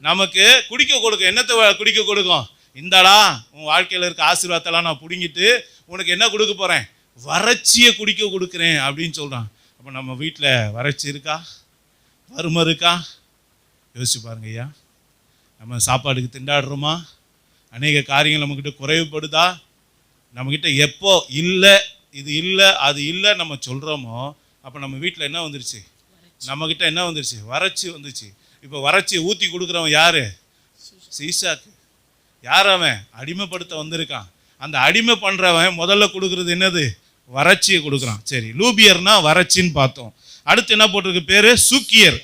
A: நமக்கு குடிக்க கொடுக்கும். என்னத்தை குடிக்க கொடுக்கும்? இந்தாடா உன் வாழ்க்கையில் இருக்க ஆசீர்வாதத்தெல்லாம் நான் பிடுங்கிட்டு உனக்கு என்ன கொடுக்க போறேன்? வறட்சியை குடிக்க கொடுக்குறேன் அப்படின்னு சொல்றான். அப்போ நம்ம வீட்டில் வறட்சி இருக்கா? வறுமை இருக்கா? யோசிச்சு பாருங்க ஐயா. நம்ம சாப்பாடுக்கு திண்டாடுறோமா? அநேக காரியங்கள் நம்மக்கிட்ட குறைவுபடுதா? நம்மக்கிட்ட எப்போ இல்லை, இது இல்லை, அது இல்லை நம்ம சொல்கிறோமோ, அப்போ நம்ம வீட்டில் என்ன வந்துருச்சு? நம்மக்கிட்ட என்ன வந்துருச்சு? வறட்சி வந்துச்சு. இப்போ வறட்சியை ஊற்றி கொடுக்குறவன் யாரு? சீசாக்கு. யார் அவன்? அடிமைப்படுத்த வந்திருக்கான். அந்த அடிமை பண்ணுறவன் முதல்ல கொடுக்குறது என்னது? வறட்சியை கொடுக்குறான். சரி, லூபியர்னா வறட்சின்னு பார்த்தோம். அடுத்து என்ன போட்டிருக்கு பேரு? சூக்கியர்.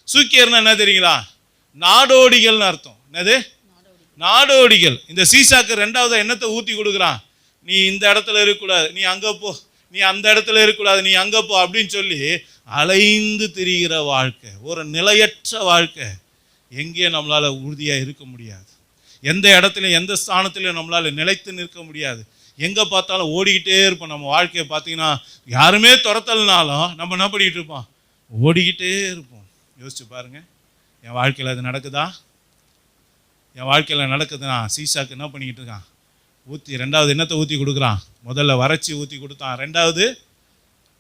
A: சூக்கியர்னா என்ன தெரியுங்களா? நாடோடிகள்னு அர்த்தம். என்னது? நாடோடிகள். இந்த சீசாக்கு ரெண்டாவது என்னத்தை ஊற்றி கொடுக்குறான்? நீ இந்த இடத்துல இருக்கக்கூடாது, நீ அங்கே போ, நீ அந்த இடத்துல இருக்கக்கூடாது, நீ அங்கே போ அப்படின்னு சொல்லி அலைந்து திரிகிற வாழ்க்கை, ஒரு நிலையற்ற வாழ்க்கை. எங்கே நம்மளால் உறுதியாக இருக்க முடியாது. எந்த இடத்துலையும் எந்த ஸ்தானத்துலையும் நம்மளால் நிலைத்து நிற்க முடியாது. எங்கே பார்த்தாலும் ஓடிக்கிட்டே இருப்போம். நம்ம வாழ்க்கையை பார்த்தீங்கன்னா யாருமே துரத்தல்னாலும் நம்ம என்ன பண்ணிக்கிட்டு இருப்போம்? ஓடிக்கிட்டே இருப்போம். யோசிச்சு பாருங்க. என் வாழ்க்கையில் அது நடக்குதா? என் வாழ்க்கையில் நடக்குதுன்னா சீசாக்கு என்ன பண்ணிக்கிட்டு இருக்கான்? ஊற்றி ரெண்டாவது என்னத்தை ஊற்றி கொடுக்குறான்? முதல்ல வறட்சி ஊற்றி கொடுத்தான். ரெண்டாவது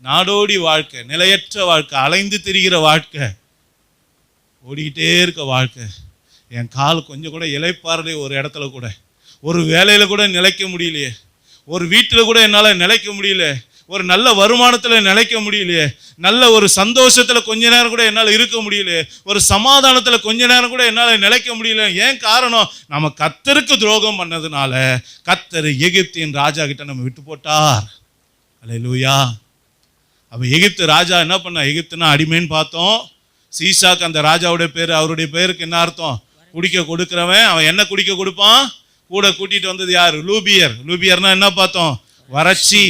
A: நாடோடி வாழ்க்கை, நிலையற்ற வாழ்க்கை, அலைந்து திரிகிற வாழ்க்கை, ஓடிக்கிட்டே இருக்க வாழ்க்கை. என் கால் கொஞ்சம் கூட இளைப்பாறலையே, ஒரு இடத்துல கூட, ஒரு வேலையில் கூட நிலைக்க முடியலையே, ஒரு வீட்டில் கூட என்னால் நிலைக்க முடியல, ஒரு நல்ல வருமானத்தில் நிலைக்க முடியலையே, நல்ல ஒரு சந்தோஷத்தில் கொஞ்ச நேரம் கூட என்னால் இருக்க முடியல, ஒரு சமாதானத்தில் கொஞ்ச நேரம் கூட என்னால் நிலைக்க முடியல. ஏன் காரணம்? நம்ம கர்த்தருக்கு துரோகம் பண்ணதுனால கர்த்தர் எகிப்தின் ராஜா கிட்ட நம்ம விட்டு போட்டார். அல்லேலூயா. அப்போ எகிப்து ராஜா என்ன பண்ண? எகிப்துனா அடிமைன்னு பார்த்தோம். சீசாக்கு அந்த ராஜாவுடைய பேர், அவருடைய பேருக்கு என்ன அர்த்தம்? குடிக்க கொடுக்குறவன். அவன் என்ன குடிக்க கொடுப்பான்? கூட கூட்டிட்டு வந்தது யார்? லூபியர். லூபியர்னா என்ன பார்த்தோம்? வறட்சி.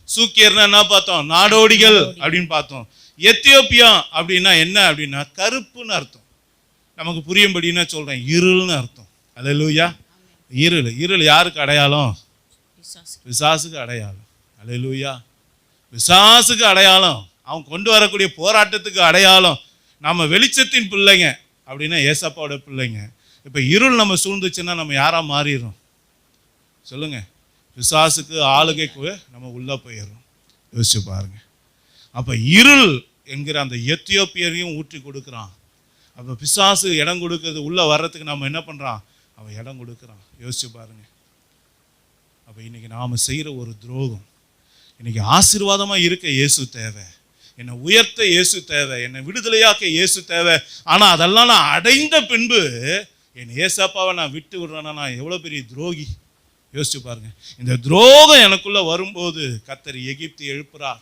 A: சூக்கியர்னா என்ன பார்த்தோம்? நாடோடிகள் அப்படின்னு பார்த்தோம். எத்தியோப்பியா அப்படின்னா என்ன அப்படின்னா கருப்புன்னு அர்த்தம். நமக்கு புரியும்படின்னா சொல்றேன், இருள்னு அர்த்தம். அல்லேலூயா. இருள். இருள் யாருக்கு அடையாளம்? பிசாசுக்கு அடையாளம். அல்லேலூயா. பிசாசுக்கு அடையாளம். அவன் கொண்டு வரக்கூடிய போராட்டத்துக்கு அடையாளம். நம்ம வெளிச்சத்தின் பிள்ளைங்க அப்படின்னா ஏசப்பாவோட பிள்ளைங்க. இப்போ இருள் நம்ம சூழ்ந்துச்சுன்னா நம்ம யாரா மாறிடுறோம்? சொல்லுங்க. பிசாசுக்கு ஆளுகைக்கு நம்ம உள்ளே போயிடுறோம். யோசிச்சு பாருங்க. அப்போ இருள் என்கிற அந்த எத்தியோப்பியரையும் ஊற்றி கொடுக்குறான். அப்போ பிசாசு இடம் கொடுக்கறது, உள்ளே வர்றதுக்கு நம்ம என்ன பண்ணுறான்? அவன் இடம் கொடுக்குறான். யோசிச்சு பாருங்க. அப்போ இன்னைக்கு நாம் செய்கிற ஒரு துரோகம். இன்னைக்கு ஆசீர்வாதமாக இருக்க இயேசு தேவை, என்னை உயர்த்த இயேசு தேவை, என்னை விடுதலையாக்க இயேசு தேவை. ஆனால் அதெல்லாம் நான் அடைந்த பின்பு என் ஏசப்பாவை நான் விட்டு விடுறேன்னா நான் எவ்வளோ பெரிய துரோகி. யோசிச்சு பாருங்க. இந்த துரோகம் எனக்குள்ள வரும்போது கர்த்தர் எகிப்து எழுப்புறார்.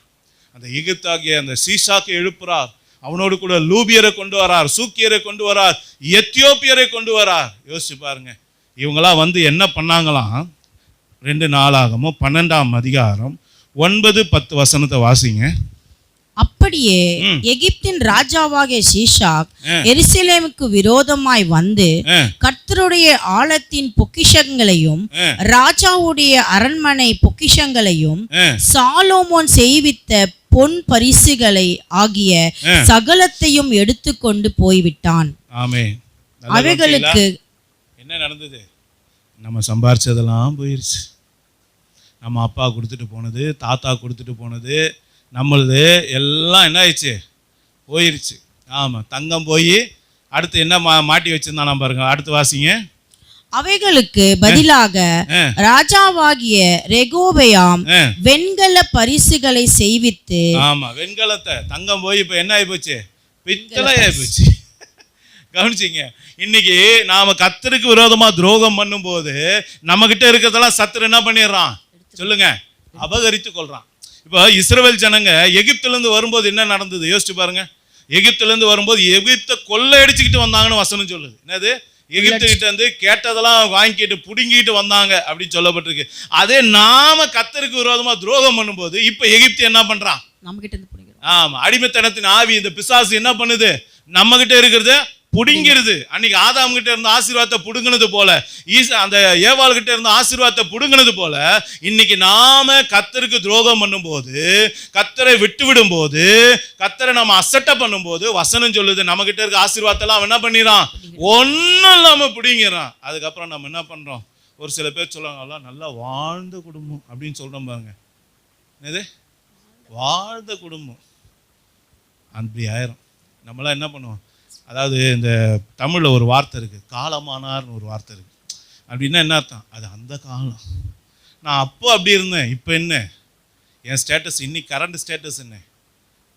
A: அந்த எகிப்தாகிய அந்த சீசாக்கை எழுப்புறார். அவனோடு கூட லூபியரை கொண்டு வரார், சூக்கியரை கொண்டு வரார், எத்தியோப்பியரை கொண்டு வரார். யோசிச்சு பாருங்க. இவங்களாம் வந்து என்ன பண்ணாங்களாம்? 2 நாளாகமோ 12ஆம் அதிகாரம் 9-10 வசனத்தை வாசிங்க.
B: அப்படியே எகிப்தின் ராஜாவாகிய சீஷாக் எருசலேமுக்கு விரோதமாய் வந்து கர்த்தருடைய ஆலயத்தின் பொக்கிஷங்களையும் ராஜாவுடைய அரண்மனை பொக்கிஷங்களையும் சாலோமோன் செய்வித்த பொன் பரிசுகளை ஆகிய சகலத்தையும் எடுத்துக்கொண்டு போய்விட்டான்.
A: ஆமென்.
B: அவைகளுக்கு
A: என்ன நடந்தது? நம்ம சம்பாரிச்சதெல்லாம் போயிருச்சு. நம்ம அப்பா கொடுத்துட்டு போனது, தாத்தா கொடுத்துட்டு போனது, நம்மளது எல்லாம் என்ன ஆயிடுச்சு? போயிருச்சு. ஆமாம், தங்கம் போய் அடுத்து என்ன மாட்டி வச்சிருந்தானா பாருங்க. அடுத்து வாசிங்க.
B: அவைகளுக்கு பதிலாக ராஜாவாகிய ரெகோபெயாம் வெண்கல பரிசுகளை செய்வித்து.
A: ஆமா, வெண்கலத்தை தங்கம் போய் இப்ப என்ன ஆகி போச்சு? பித்தளை ஆகி போச்சு. கவனிச்சிங்க. இன்னைக்கு நாம கர்த்தருக்கு விரோதமா துரோகம் பண்ணும் போது நம்ம கிட்ட இருக்கிறதெல்லாம் சத்துரு என்ன பண்ணிடுறான் சொல்லுங்க? அபகரித்து கொள்றான். இப்போ இஸ்ரவேல் ஜனங்க எகிப்துல இருந்து வரும்போது என்ன நடந்தது யோசிச்சு பாருங்க. எகிப்துல இருந்து வரும்போது எகிப்தை கொள்ளையடிச்சுக்கிட்டு வந்தாங்கன்னு வசனம் சொல்லுது. என்னது? எகிப்து கிட்ட இருந்து கேட்டதெல்லாம் வாங்கிட்டு புடுங்கிட்டு வந்தாங்க அப்படின்னு சொல்லப்பட்டிருக்கு. அதே நாம கர்த்தருக்கு விரோதமா துரோகம் பண்ணும்போது இப்ப எகிப்து என்ன பண்றான்? நம்ம கிட்ட இருந்து புடிங்கிறான். ஆமா, அடிமைத்தனத்தின் ஆவி இந்த பிசாசு என்ன பண்ணுது? நம்ம கிட்ட இருக்கிறத புடுங்கிருது. அன்னைக்கு ஆதாம் கிட்ட இருந்த ஆசீர்வாதத்தை புடுங்கினது போல, அந்த ஏவாள் கிட்ட இருந்த ஆசீர்வாதத்தை புடுங்கினது போல, இன்னைக்கு நாம கர்த்தருக்கு துரோகம் பண்ணும்போது, கர்த்தரை விட்டு விடும் போது, கர்த்தரை நம்ம அசட்டை பண்ணும்போது வசனம் சொல்லுது நம்ம கிட்ட இருக்க ஆசீர்வாதத்தெல்லாம் என்ன பண்ணிடுறான்? ஒன்னும் இல்லாம புடுங்கிறான். அதுக்கப்புறம் நம்ம என்ன பண்றோம்? ஒரு சில பேர் சொல்லுவாங்க நல்லா வாழ்ந்த குடும்பம் அப்படின்னு சொல்றோம் பாருங்க. என்னது? வாழ்ந்த குடும்பம் அப்படி ஆயிரும். நம்மளாம் என்ன பண்ணுவோம்? அதாவது இந்த தமிழில் ஒரு வார்த்தை இருக்குது, காலமானார்னு ஒரு வார்த்தை இருக்குது. அப்படின்னா என்ன அர்த்தம்? அது அந்த காலம். நான் அப்போ அப்படி இருந்தேன், இப்போ என்ன என் ஸ்டேட்டஸ், இன்னைக்கு கரண்ட் ஸ்டேட்டஸ் என்ன?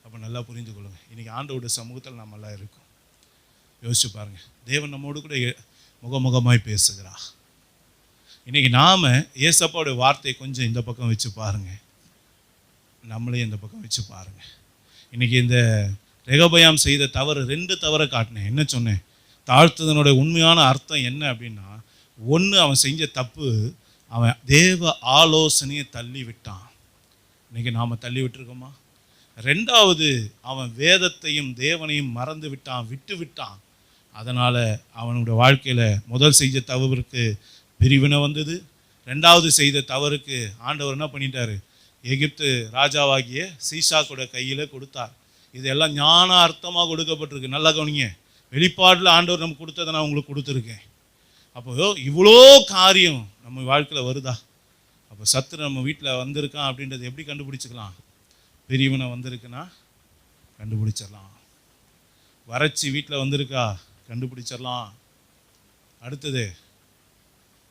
A: அப்போ நல்லா புரிந்து கொள்ளுங்க. இன்றைக்கி ஆண்டவருடைய சமூகத்தில் நம்மெல்லாம் இருக்கோம். யோசிச்சு பாருங்கள். தேவன் நம்மோடு கூட முகமுகமாய் பேசுகிறா. இன்றைக்கி நாம் ஏசப்பாவுடைய வார்த்தையை கொஞ்சம் இந்த பக்கம் வச்சு பாருங்கள், நம்மளே இந்த பக்கம் வச்சு பாருங்கள். இன்றைக்கி இந்த ரெகோபெயாம் செய்த தவறு 2 தவறை காட்டினேன். என்ன சொன்னேன்? தாழ்த்துதனுடைய உண்மையான அர்த்தம் என்ன அப்படின்னா, ஒன்று அவன் செஞ்ச தப்பு, அவன் தேவ ஆலோசனையை தள்ளி விட்டான். இன்னைக்கு நாம் தள்ளி விட்டுருக்கோமா? 2வது, அவன் வேதத்தையும் தேவனையும் மறந்து விட்டான், விட்டு விட்டான். அதனால் அவனுடைய வாழ்க்கையில் முதல் செஞ்ச தவறுக்கு பிரிவினை வந்தது. 2வது செய்த தவறுக்கு ஆண்டவர் என்ன பண்ணிட்டாரு? எகிப்து ராஜாவாகிய சீஷாக்கோட கையில் கொடுத்தார். இதெல்லாம் ஞான அர்த்தமாக கொடுக்கப்பட்டிருக்கு. நல்லா கவனிங்க. வெளிப்பாட்டில் ஆண்டவர் நமக்கு கொடுத்ததை நான் உங்களுக்கு கொடுத்துருக்கேன். அப்போ இவ்வளோ காரியம் நம்ம வாழ்க்கையில் வருதா? அப்போ சத்துரு நம்ம வீட்டில் வந்திருக்கான் அப்படின்றது எப்படி கண்டுபிடிச்சிக்கலாம்? பிரிவினை வந்திருக்குன்னா கண்டுபிடிச்சிடலாம். வறட்சி வீட்டில் வந்திருக்கா? கண்டுபிடிச்சிடலாம். அடுத்தது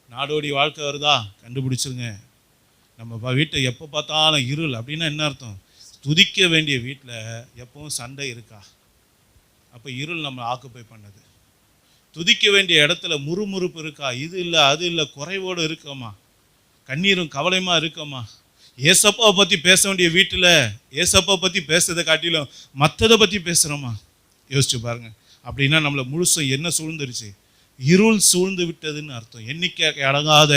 A: நாடோடி வாழ்க்கை வருதா? கண்டுபிடிச்சிருங்க. நம்ம வீட்டை எப்போ பார்த்தாலும் இருள் அப்படின்னா என்ன அர்த்தம்? துதிக்க வேண்டிய வீட்டில் எப்பவும் சண்டை இருக்கா? அப்போ இருள் நம்ம ஆக்குப்பை பண்ணது. துதிக்க வேண்டிய இடத்துல முறுமுறுப்பு இருக்கா? இது இல்லை அது இல்லை, குறைவோடு இருக்கோமா? கண்ணீரும் கவலையுமா இருக்கோமா? ஏசப்பாவை பற்றி பேச வேண்டிய வீட்டில் ஏசப்பாவை பற்றி பேசுறதை காட்டிலும் மற்றதை பற்றி பேசுகிறோமா? யோசிச்சு பாருங்க. அப்படின்னா நம்மளை முழுசும் என்ன சூழ்ந்துருச்சு? இருள் சூழ்ந்து விட்டதுன்னு அர்த்தம். எண்ணிக்கை அடங்காத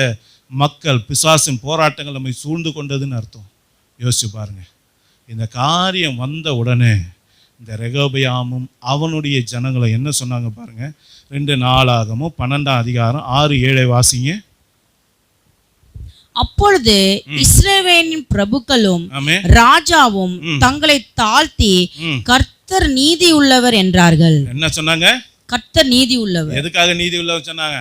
A: மக்கள், பிசாசின் போராட்டங்கள் நம்மை சூழ்ந்து கொண்டதுன்னு அர்த்தம். யோசிச்சு பாருங்க. இந்த காரியம் வந்த உடனே இந்த ரெகோபெயாமும் அவனுடைய ஜனங்களும் என்ன சொன்னாங்க பாருங்க. 2 நாளாகமும் 12ஆம் அதிகாரம் 6-7 வாசிங்க.
B: அப்பொழுது இஸ்ரவேலின் பிரபுக்களும் ராஜாவும் தங்களை தாழ்த்தி கர்த்தர் நீதி உள்ளவர் என்றார்கள். என்ன சொன்னாங்க? கர்த்தர் நீதி உள்ளவர். எதுக்காக நீதி உள்ளவர் சொன்னாங்க?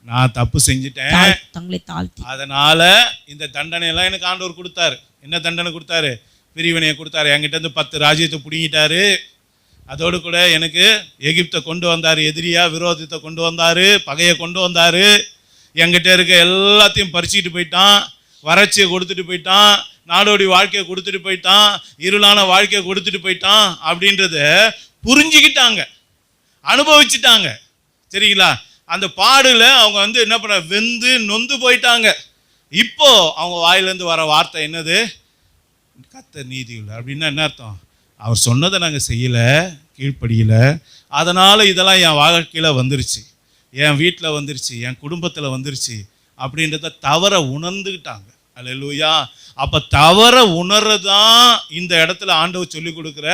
B: நான் தப்பு செஞ்சிட்டேன், தங்களை தாழ்த்தி, அதனால இந்த தண்டனை எல்லாம் எனக்கு ஆண்டவர் கொடுத்தாரு. என்ன தண்டனை கொடுத்தாரு? பிரிவினையை கொடுத்தாரு. என்கிட்ட இருந்து 10 ராஜ்யத்தை பிடிங்கிட்டாரு. அதோடு கூட எனக்கு எகிப்தை கொண்டு வந்தார், எதிரியா விரோதத்தை கொண்டு வந்தார், பகையை கொண்டு வந்தார். என்கிட்ட இருக்க எல்லாத்தையும் பறிச்சுட்டு போயிட்டான், வறட்சியை கொடுத்துட்டு போயிட்டான், நாடோடி வாழ்க்கையை கொடுத்துட்டு போயிட்டான், இருளான வாழ்க்கையை கொடுத்துட்டு போயிட்டான் அப்படின்றத புரிஞ்சுக்கிட்டாங்க, அனுபவிச்சுட்டாங்க. சரிங்களா? அந்த பாடுல அவங்க என்ன பண்ண, வெந்து நொந்து போயிட்டாங்க. இப்போ அவங்க வாயிலேருந்து வர வார்த்தை என்னது? கர்த்தர் நீதி உள்ள. அப்படின்னா என்ன அர்த்தம்? அவர் சொன்னதை நாங்கள் செய்யலை, கீழ்ப்படியலை, அதனால் இதெல்லாம் என் வாழ்க்கையில் வந்துருச்சு, என் வீட்டில் வந்துருச்சு, என் குடும்பத்தில் வந்துருச்சு அப்படின்றத தவற உணர்ந்துக்கிட்டாங்க.
A: அல்லேலூயா. அப்ப தவற உணர்றதான் இந்த இடத்துல ஆண்டவர் சொல்லி கொடுக்கிற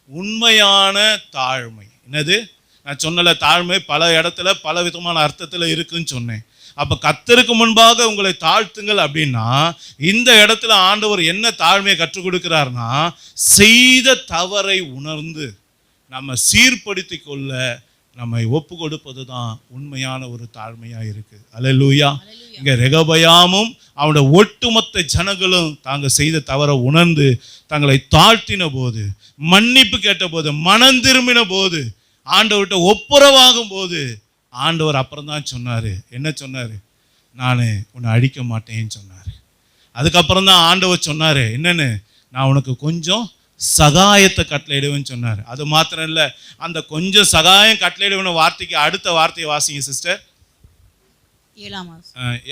A: உண்மையான தாழ்மை. என்னது? நான் சொன்னல, தாழ்மை பல இடத்துல பல விதமான அர்த்தத்துல இருக்குன்னு சொன்னேன். அப்ப கர்த்தருக்கு முன்பாக உங்களை தாழ்த்துங்கள் அப்படின்னா இந்த இடத்துல ஆண்டவர் என்ன தாழ்மையை கற்றுக் கொடுக்கிறார்னா, செய்த தவறை உணர்ந்து நம்ம சீர்படுத்தி கொள்ள நம்மை ஒப்பு கொடுப்பது தான் உண்மையான ஒரு தாழ்மையா இருக்கு. அல்லேலூயா. இங்க ரெகொபெயாமும் அவனுடைய ஒட்டுமொத்த ஜனங்களும் தாங்க செய்த தவறை உணர்ந்து தங்களை தாழ்த்தின போது, மன்னிப்பு கேட்ட போது, மனம் திரும்பின போது, ஆண்டவர்கிட்ட ஒப்புரவாகும் போது ஆண்டவர் அப்புறம் தான் சொன்னாரு. என்ன சொன்னாரு? நான் உன்னை அழிக்க மாட்டேன்னு சொன்னாரு. அதுக்கப்புறம் தான் ஆண்டவர் சொன்னாரு என்னன்னு, நான் உனக்கு கொஞ்சம் சகாயத்தை கட்டளையிடுவேன்னு சொன்னார். அது மாத்திரம் இல்லை, அந்த கொஞ்சம் சகாயம் கட்டளையிடுவேன்னு வார்த்தைக்கு அடுத்த வார்த்தையை வாசிங்க சிஸ்டர்.
B: 7ஆம்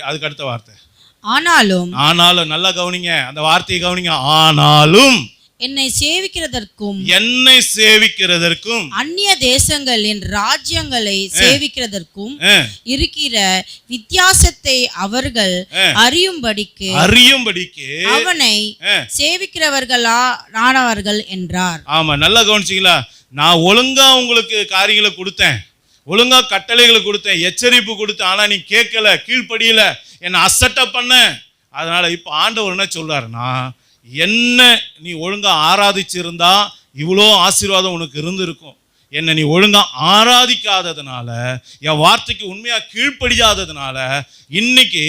A: அதுக்கு அடுத்த வார்த்தை
B: ஆனாலும்.
A: ஆனாலும் நல்லா கவனிங்க, அந்த வார்த்தையை கவனிங்க. ஆனாலும்
B: என்னை சேவிக்கிறதற்கும் அந்நிய தேசங்கள் என் ராஜ்யங்களை சேவிக்கிறதற்கும் இருக்கிற வித்தியாசத்தை அவர்கள் அறியும்படிக்கு அவனை சேவிக்கிறவர்களானவர்கள் என்றார்.
A: ஆமா, நல்லா கவனிச்சிங்களா? நான் ஒழுங்கா உங்களுக்கு காரியங்களை கொடுத்தேன், ஒழுங்கா கட்டளைகளை கொடுத்தேன், எச்சரிப்பு கொடுத்தேன், ஆனா நீ கேட்கல, கீழ்ப்படியல, என்னை அசட்ட பண்ண. அதனால இப்ப ஆண்டவர் என்ன சொல்றாருன்னா, என்ன நீ ஒழுங்கா ஆராதிச்சிருந்தா இவ்வளோ ஆசீர்வாதம் உனக்கு இருந்திருக்கும். என்னை நீ ஒழுங்கா ஆராதிக்காததுனால, என் வார்த்தைக்கு உண்மையா கீழ்ப்படியாததுனால இன்னைக்கு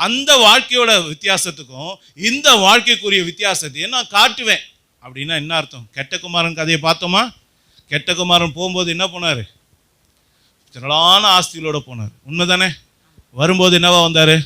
A: அந்த வாழ்க்கையோட வித்தியாசத்துக்கும் இந்த வாழ்க்கைக்குரிய வித்தியாசத்தையும் நான் காட்டுவேன். அப்படின்னா என்ன அர்த்தம்? கெட்ட குமாரன் கதையை பார்த்தோமா? கெட்ட குமாரன் போகும்போது என்ன போனாரு? திரளான ஆஸ்திகளோட போனார். உண்மைதானே? வரும்போது என்னவா வந்தாரு?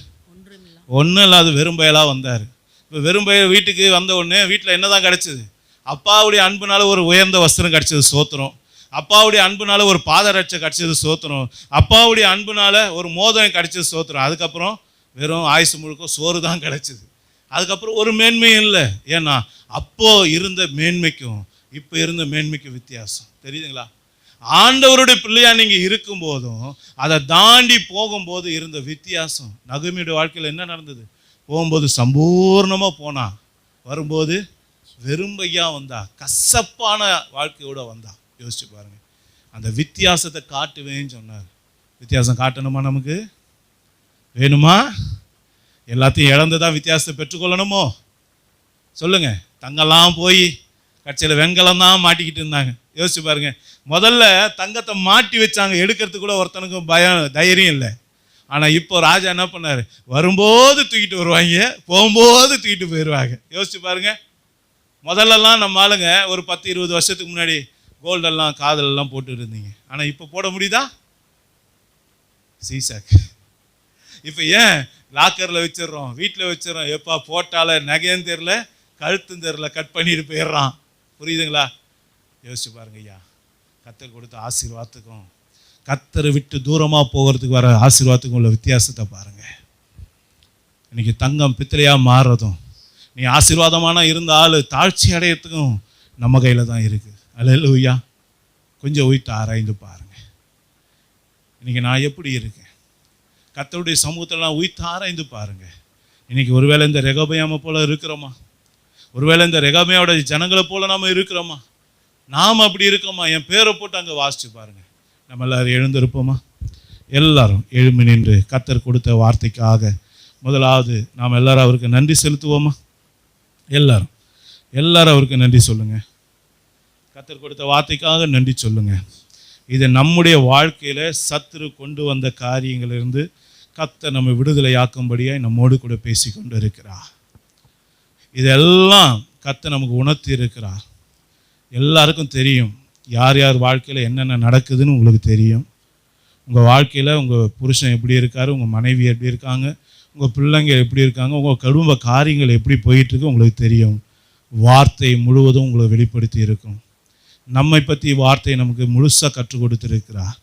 A: ஒன்றும் இல்லாத வெறும் பயலாக வந்தார். இப்போ வெறும் பயிர் வீட்டுக்கு வந்த உடனே வீட்டில் என்ன தான் கிடச்சிது? அப்பாவுடைய அன்புனால ஒரு உயர்ந்த வஸ்திரம் கிடச்சது, சோத்திரம். அப்பாவுடைய அன்புனால ஒரு பாதரட்சை கிடச்சது, சோத்திரம். அப்பாவுடைய அன்புனால ஒரு மோதிரம் கிடச்சது, சோத்திரம். அதுக்கப்புறம் வெறும் ஆயுசு முழுக்க சோறு தான் கிடச்சிது. அதுக்கப்புறம் ஒரு மேன்மையும் இல்லை. ஏன்னா அப்போ இருந்த மேன்மைக்கும் இப்போ இருந்த மேன்மைக்கும் வித்தியாசம் தெரியுதுங்களா? ஆண்டவருடைய பிள்ளையா நீங்க இருக்கும் போதும் அதை தாண்டி போகும்போது இருந்த வித்தியாசம். நகோமியுடைய வாழ்க்கையில் என்ன நடந்தது? போகும்போது சம்பூர்ணமா போனா, வரும்போது வெறும்பையா வந்தா, கசப்பான வாழ்க்கையோட வந்தா. யோசிச்சு பாருங்க. அந்த வித்தியாசத்தை காட்டுவேன்னு சொன்னார். வித்தியாசம் காட்டணுமா? நமக்கு வேணுமா? எல்லாத்தையும் இழந்துதான் வித்தியாசத்தை பெற்றுக்கொள்ளணுமோ? சொல்லுங்க. தங்கெல்லாம் போய் கட்சியில் வெங்கலம் தான் மாட்டிக்கிட்டு இருந்தாங்க. யோசிச்சு பாருங்க. முதல்ல தங்கத்தை மாட்டி வச்சாங்க, எடுக்கிறதுக்கு கூட ஒருத்தனுக்கும் தைரியம் இல்லை. ஆனால் இப்போ ராஜா என்ன பண்ணாரு? வரும்போது தூக்கிட்டு வருவாங்க, போகும்போது தூக்கிட்டு போயிடுவாங்க. யோசிச்சு பாருங்க. முதல்லலாம் நம்ம ஆளுங்க ஒரு 10-20 வருஷத்துக்கு முன்னாடி கோல்டெல்லாம் காதலெல்லாம் போட்டு இருந்தீங்க. ஆனால் இப்போ போட முடியுதா? சீசாக்கு. இப்போ ஏன் லாக்கரில் வச்சிடறோம், வீட்டில் வச்சிடறோம். எப்பா போட்டால நகையும் தெரில, கழுத்தும் தெரில, கட் பண்ணிட்டு போயிடுறான். புரியுதுங்களா? யோசிச்சு பாருங்க ஐயா. கர்த்தர் கொடுத்த ஆசீர்வாதத்துக்கும் கர்த்தரை விட்டு தூரமாக போகிறதுக்கு வர ஆசீர்வாதத்துக்கும் உள்ள வித்தியாசத்தை பாருங்க. இன்னைக்கு தங்கம் பித்தளையாக மாறுறதும், நீ ஆசீர்வாதமான இருந்த ஆள் தாழ்ச்சி அடையிறதுக்கும் நம்ம கையில் தான் இருக்குது. அல்லேலூயா. கொஞ்சம் உயிர்த்து ஆராய்ந்து பாருங்க. இன்னைக்கு நான் எப்படி இருக்கேன்? கர்த்தருடைய சமூகத்தில் நான் உயிர்த்து ஆராய்ந்து பாருங்க. இன்னைக்கு ஒருவேளை இந்த ரெகொபெயாமை போல இருக்கிறோமா? ஒருவேளை இந்த ரெகொபெயாவோட ஜனங்களை போல நாம இருக்கிறோமா? நாம் அப்படி இருக்கோமா? என் பேரை போட்டு அங்கே வாசிச்சு பாருங்க. நம்ம எல்லாரும் எழுந்திருப்போமா? எல்லாரும் எழும்பி நின்று கர்த்தர் கொடுத்த வார்த்தைக்காக முதலாவது நாம் எல்லாரும் அவருக்கு நன்றி செலுத்துவோமா? எல்லாரும் அவருக்கு நன்றி சொல்லுங்க. கர்த்தர் கொடுத்த வார்த்தைக்காக நன்றி சொல்லுங்க. இது நம்முடைய வாழ்க்கையில சத்துரு கொண்டு வந்த காரியங்களிலிருந்து கர்த்தர் நம்ம விடுதலையாக்கும்படியாக நம்மோடு கூட பேசி கொண்டு இருக்கிறார். இதெல்லாம் கர்த்தர் நமக்கு உணர்த்தி இருக்கிறார். எல்லாருக்கும் தெரியும் யார் யார் வாழ்க்கையில் என்னென்ன நடக்குதுன்னு உங்களுக்கு தெரியும். உங்கள் வாழ்க்கையில் உங்கள் புருஷன் எப்படி இருக்கார், உங்கள் மனைவி எப்படி இருக்காங்க, உங்கள் பிள்ளைங்க எப்படி இருக்காங்க, உங்கள் குடும்ப காரியங்கள் எப்படி போயிட்டுருக்கு உங்களுக்கு தெரியும். வார்த்தை முழுவதும் உங்களை வெளிப்படுத்தி இருக்கும். நம்மை பற்றி வார்த்தையை நமக்கு முழுசாக கற்றுக் கொடுத்துருக்கிறார்.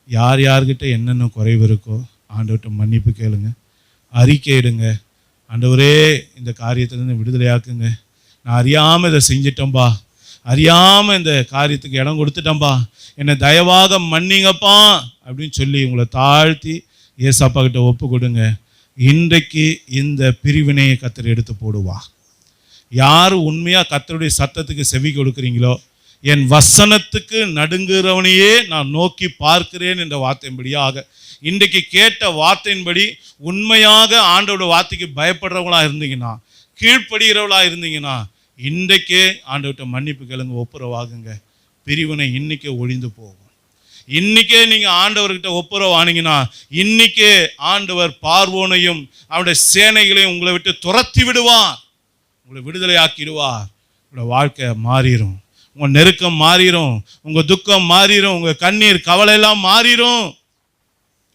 A: யார் யார்கிட்ட என்னென்ன குறைவு இருக்கோ ஆண்டவர்கிட்ட மன்னிப்பு கேளுங்க, அறிக்கையிடுங்க. ஆண்டவரே இந்த காரியத்திலேருந்து விடுதலையாக்குங்க. நான் அறியாமல் இதை செஞ்சிட்டேன்பா, அறியாமல் இந்த காரியத்துக்கு இடம் கொடுத்துட்டேன்பா, என்னை தயவாக மன்னிங்கப்பா அப்படின்னு சொல்லி உங்களை தாழ்த்தி ஏசப்பா கிட்ட ஒப்பு கொடுங்க. இன்றைக்கு இந்த பிரிவினையை கர்த்தர் எடுத்து போடுவா. யார் உண்மையாக கர்த்தருடைய சத்தத்துக்கு செவி கொடுக்குறீங்களோ, என் வசனத்துக்கு நடுங்குறவனையே நான் நோக்கி பார்க்கிறேன் என்ற வார்த்தையின்படியாக இன்றைக்கு கேட்ட வார்த்தையின்படி உண்மையாக ஆண்டவருடைய வார்த்தைக்கு பயப்படுறவங்களா இருந்தீங்கன்னா, கீழ்ப்படுகிறவளா இருந்தீங்கன்னா, இன்றைக்கே ஆண்டவர்கிட்ட மன்னிப்பு கேளுங்க, ஒப்புரவாகுங்க. பிரிவினை இன்னைக்கே ஒழிந்து போகும். இன்னைக்கே நீங்க ஆண்டவர்கிட்ட ஒப்புரவானீங்கன்னா, இன்னைக்கே ஆண்டவர் பார்வோனையும் அவருடைய சேனைகளையும் உங்களை விட்டு துரத்தி விடுவார், உங்களை விடுதலை ஆக்கிடுவார். உங்களோட வாழ்க்கை மாறிடும், உங்க நெருக்கம் மாறிடும், உங்க துக்கம் மாறிடும், உங்க கண்ணீர் கவலை எல்லாம் மாறிடும்.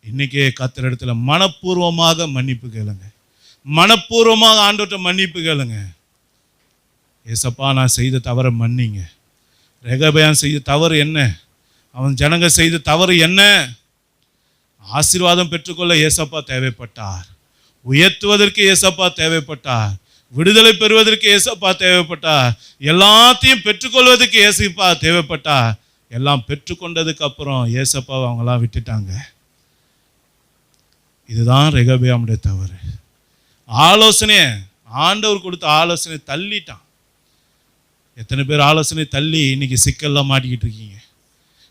A: இன்னைக்கே கர்த்தர் இடத்துல மனப்பூர்வமாக மன்னிப்பு கேளுங்க, மனப்பூர்வமாக ஆண்டவர்கிட்ட மன்னிப்பு கேளுங்க. ஏசப்பா, நான் செய்த தவறை மன்னிங்க. ரெகபயான் செய்த தவறு என்ன? அவன் ஜனங்க செய்த தவறு என்ன? ஆசீர்வாதம் பெற்றுக்கொள்ள ஏசப்பா தேவைப்பட்டார், உயர்த்துவதற்கு ஏசப்பா தேவைப்பட்டார், விடுதலை பெறுவதற்கு ஏசப்பா தேவைப்பட்டார், எல்லாத்தையும் பெற்றுக்கொள்வதற்கு ஏசப்பா தேவைப்பட்டார். எல்லாம் பெற்றுக்கொண்டதுக்கு அப்புறம் ஏசப்பா அவங்களாம் விட்டுட்டாங்க. இதுதான் ரெகபயாமுடைய தவறு. ஆலோசனை, ஆண்டவர் கொடுத்த ஆலோசனை தள்ளிட்டான். எத்தனை பேர் ஆலோசனை தள்ளி இன்னைக்கு சிக்கல்ல மாட்டிக்கிட்டு இருக்கீங்க?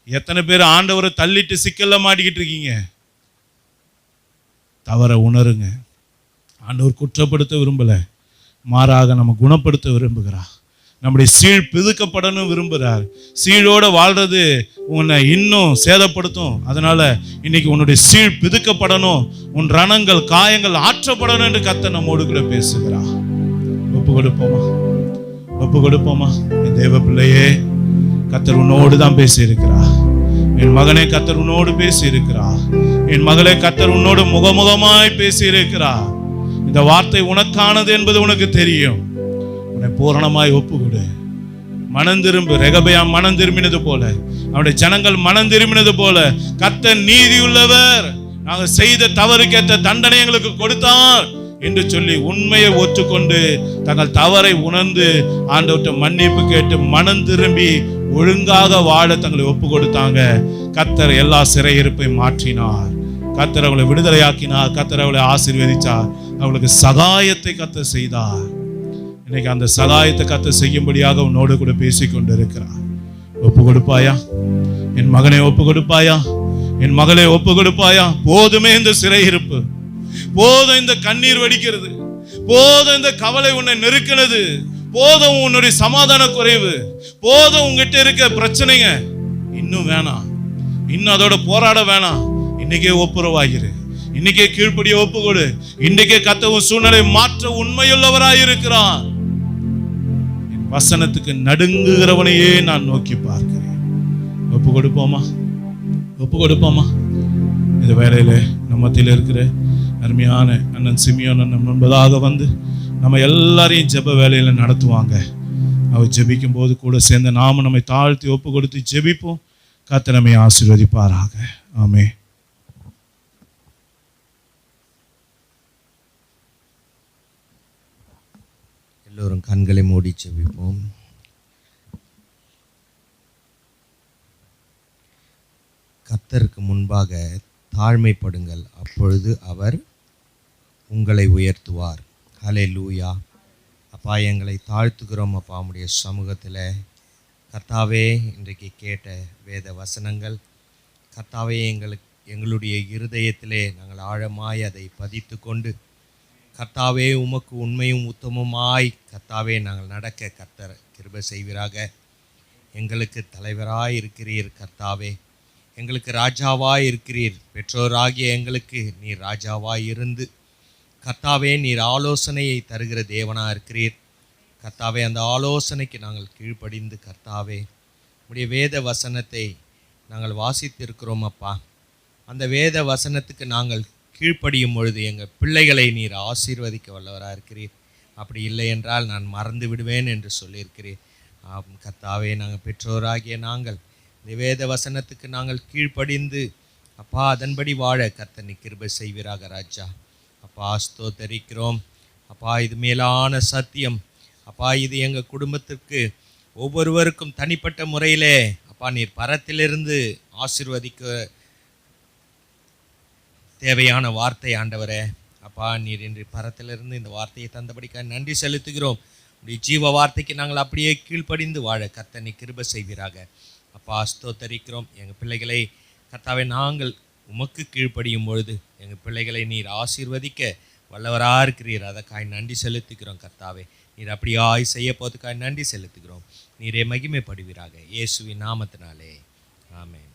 A: எத்தனை பேர் ஆண்டவரை தள்ளிட்டு சிக்கல்ல மாட்டிக்கிட்டு இருக்கீங்க? தவறை உணருங்க. ஆண்டவர் குற்றப்படுத்த விரும்பல, மாறாக நம்ம குணப்படுத்த விரும்புகிறார். நம்முடைய சீழ் பிதுக்கப்படணும் விரும்புகிறார். சீழோட வாழ்றது உன்னை இன்னும் சேதப்படுத்தும். அதனால இன்னைக்கு உன்னுடைய சீழ் பிதுக்கப்படணும், உன் ரணங்கள் காயங்கள் ஆற்றப்படணும் என்று கர்த்தர் நம்மோடு கூட பேசுகிறார். ஒப்பு கொடுப்போமா? ஒப்பு கொடுப்போமா? என் தேவ பிள்ளையே, கர்த்தர் உன்னோடு தான் பேசி இருக்கிறார். என் மகனே, கர்த்தர் உன்னோடு பேசி இருக்கிறார். என் மகளே, கர்த்தர் உன்னோடு முகமுகமாய் பேசி இருக்கிறார். இந்த வார்த்தை உனக்கானது என்பது உனக்கு தெரியும். உன்னை பூரணமாய் ஒப்புக்கொடு, மனம் திரும்பு. ரெகபயாம் மனம் திரும்பினது போல, அவருடைய ஜனங்கள் மனம் திரும்பினது போல கர்த்தர் நீதி உள்ளவர், நாங்கள் செய்த தவறுக்கேற்ற தண்டனை எங்களுக்கு கொடுத்தார் என்று சொல்லி உண்மையை ஒற்றுக்கொண்டு தங்கள் தவறை உணர்ந்து ஆண்டவர்கிட்ட மன்னிப்பு கேட்டு மனம் திரும்பி ஒழுங்காக வாழ தங்களை ஒப்பு கொடுத்தாங்க. கர்த்தர் எல்லா சிறையிருப்பை மாற்றினார், கர்த்தர் அவளை விடுதலையாக்கினார், கர்த்தர் அவளை ஆசீர்வதித்தார், அவளுக்கு சகாயத்தை கர்த்தர் செய்தார். இன்னைக்கு அந்த சகாயத்தை கர்த்தர் செய்யும்படியாக உன்னோடு கூட பேசிக்கொண்டு இருக்கிறார். ஒப்பு கொடுப்பாயா? என் மகனை ஒப்பு கொடுப்பாயா? என் மகளை ஒப்பு கொடுப்பாயா? போதுமே இந்த சிறையிருப்பு, போதும் இந்த கண்ணீர் வடிக்கிறது, போதும் இந்த கவலை உன்னை நெருக்கினது, போதும் உன்னுடைய சமாதான குறைவு, போதும் உங்ககிட்ட இருக்க பிரச்சனைங்க, இன்னும் வேணாம், இன்னும் அதோட போராட வேணாம். இன்னைக்கே ஒப்புரவாகிரு, இன்னைக்கே கீழ்ப்படிய ஒப்பு கொடு. இன்னைக்கே கர்த்தர் சூழ்நிலை மாற்ற உண்மையுள்ளவராய் இருக்கிறார். என் வசனத்துக்கு நடுங்குகிறவனையே நான் நோக்கி பார்க்கிறேன். ஒப்பு கொடுப்போமா? ஒப்பு கொடுப்போமா? இந்த வேலையில நம்ம மத்தியில் இருக்கிற அருமையான அண்ணன் சிமியோன் அண்ணன் முன்பதாக வந்து நம்ம எல்லாரையும் ஜெப வேலையில நடத்துவாங்க. அவர் ஜெபிக்கும் போது கூட சேர்ந்த நாம நம்மை தாழ்த்தி ஒப்பு கொடுத்து ஜெபிப்போம். கர்த்தர் நம்மை ஆசீர்வதிப்பாராக. ஆமென்.
C: எல்லோரும் கண்களை மூடி ஜெபிப்போம். கர்த்தருக்கு முன்பாக தாழ்மைப்படுங்கள், அப்பொழுது அவர் உங்களை உயர்த்துவார். ஹல்லேலூயா. அப்பா, எங்களை தாழ்த்துகிறோம் அப்பா உம்முடைய சமூகத்தில். கர்த்தாவே, இன்றைக்கு கேட்ட வேத வசனங்கள் கர்த்தாவே எங்களுடைய இருதயத்திலே நாங்கள் ஆழமாய் அதை பதித்து கொண்டு கர்த்தாவே உமக்கு உண்மையும் உத்தமமாய் கர்த்தாவே நாங்கள் நடக்க கர்த்தர் கிருபை செய்வீராக. எங்களுக்கு தலைவராய் இருக்கிறீர் கர்த்தாவே, எங்களுக்கு ராஜாவாய் இருக்கிறீர். பெற்றோராகிய எங்களுக்கு நீர் ராஜாவாய் இருந்து கர்த்தாவே நீர் ஆலோசனையை தருகிற தேவனாக இருக்கிறீர் கர்த்தாவே. அந்த ஆலோசனைக்கு நாங்கள் கீழ்ப்படிந்து கர்த்தாவே உம்முடைய வேத வசனத்தை நாங்கள் வாசித்திருக்கிறோம் அப்பா. அந்த வேத வசனத்துக்கு நாங்கள் கீழ்ப்படியும் பொழுது எங்கள் பிள்ளைகளை நீர் ஆசீர்வதிக்க வல்லவராக இருக்கிறீர். அப்படி இல்லை என்றால் நான் மறந்து விடுவேன் என்று சொல்லியிருக்கிறீர். கர்த்தாவே, நாங்கள் பெற்றோராகிய நாங்கள் இந்த வேத வசனத்துக்கு நாங்கள் கீழ்ப்படிந்து அப்பா அதன்படி வாழ கர்த்தர் நீர் கிருபை செய்வீராக ராஜா. அப்பா ஸ்தோத்தரிக்கிறோம் அப்பா. இது மேலான சத்தியம் அப்பா. இது எங்கள் குடும்பத்திற்கு ஒவ்வொருவருக்கும் தனிப்பட்ட முறையிலே அப்பா நீர் பரத்திலிருந்து ஆசீர்வதிக்க தேவையான வார்த்தை ஆண்டவரே. அப்பா நீர் இன்று பரத்திலிருந்து இந்த வார்த்தையை தந்தபடிக்காக நன்றி செலுத்துகிறோம். உடைய ஜீவ வார்த்தைக்கு நாங்கள் அப்படியே கீழ்ப்படிந்து வாழ கர்த்தனை கிருபை செய்வீராக. அப்பா ஸ்தோத்தரிக்கிறோம். எங்கள் பிள்ளைகளை கர்த்தாவை நாங்கள் உமக்கு கீழ்ப்படியும் பொழுது எங்கள் பிள்ளைகளை நீர் ஆசீர்வதிக்க வல்லவராக இருக்கிறீர். அதற்காக நன்றி செலுத்துகிறோம் கர்த்தாவே. நீர் அப்படியாய் செய்ய போவதுக்காக நன்றி செலுத்துகிறோம். நீரே மகிமைப்படுவீராக. இயேசுவின் நாமத்தினாலே ஆமென்.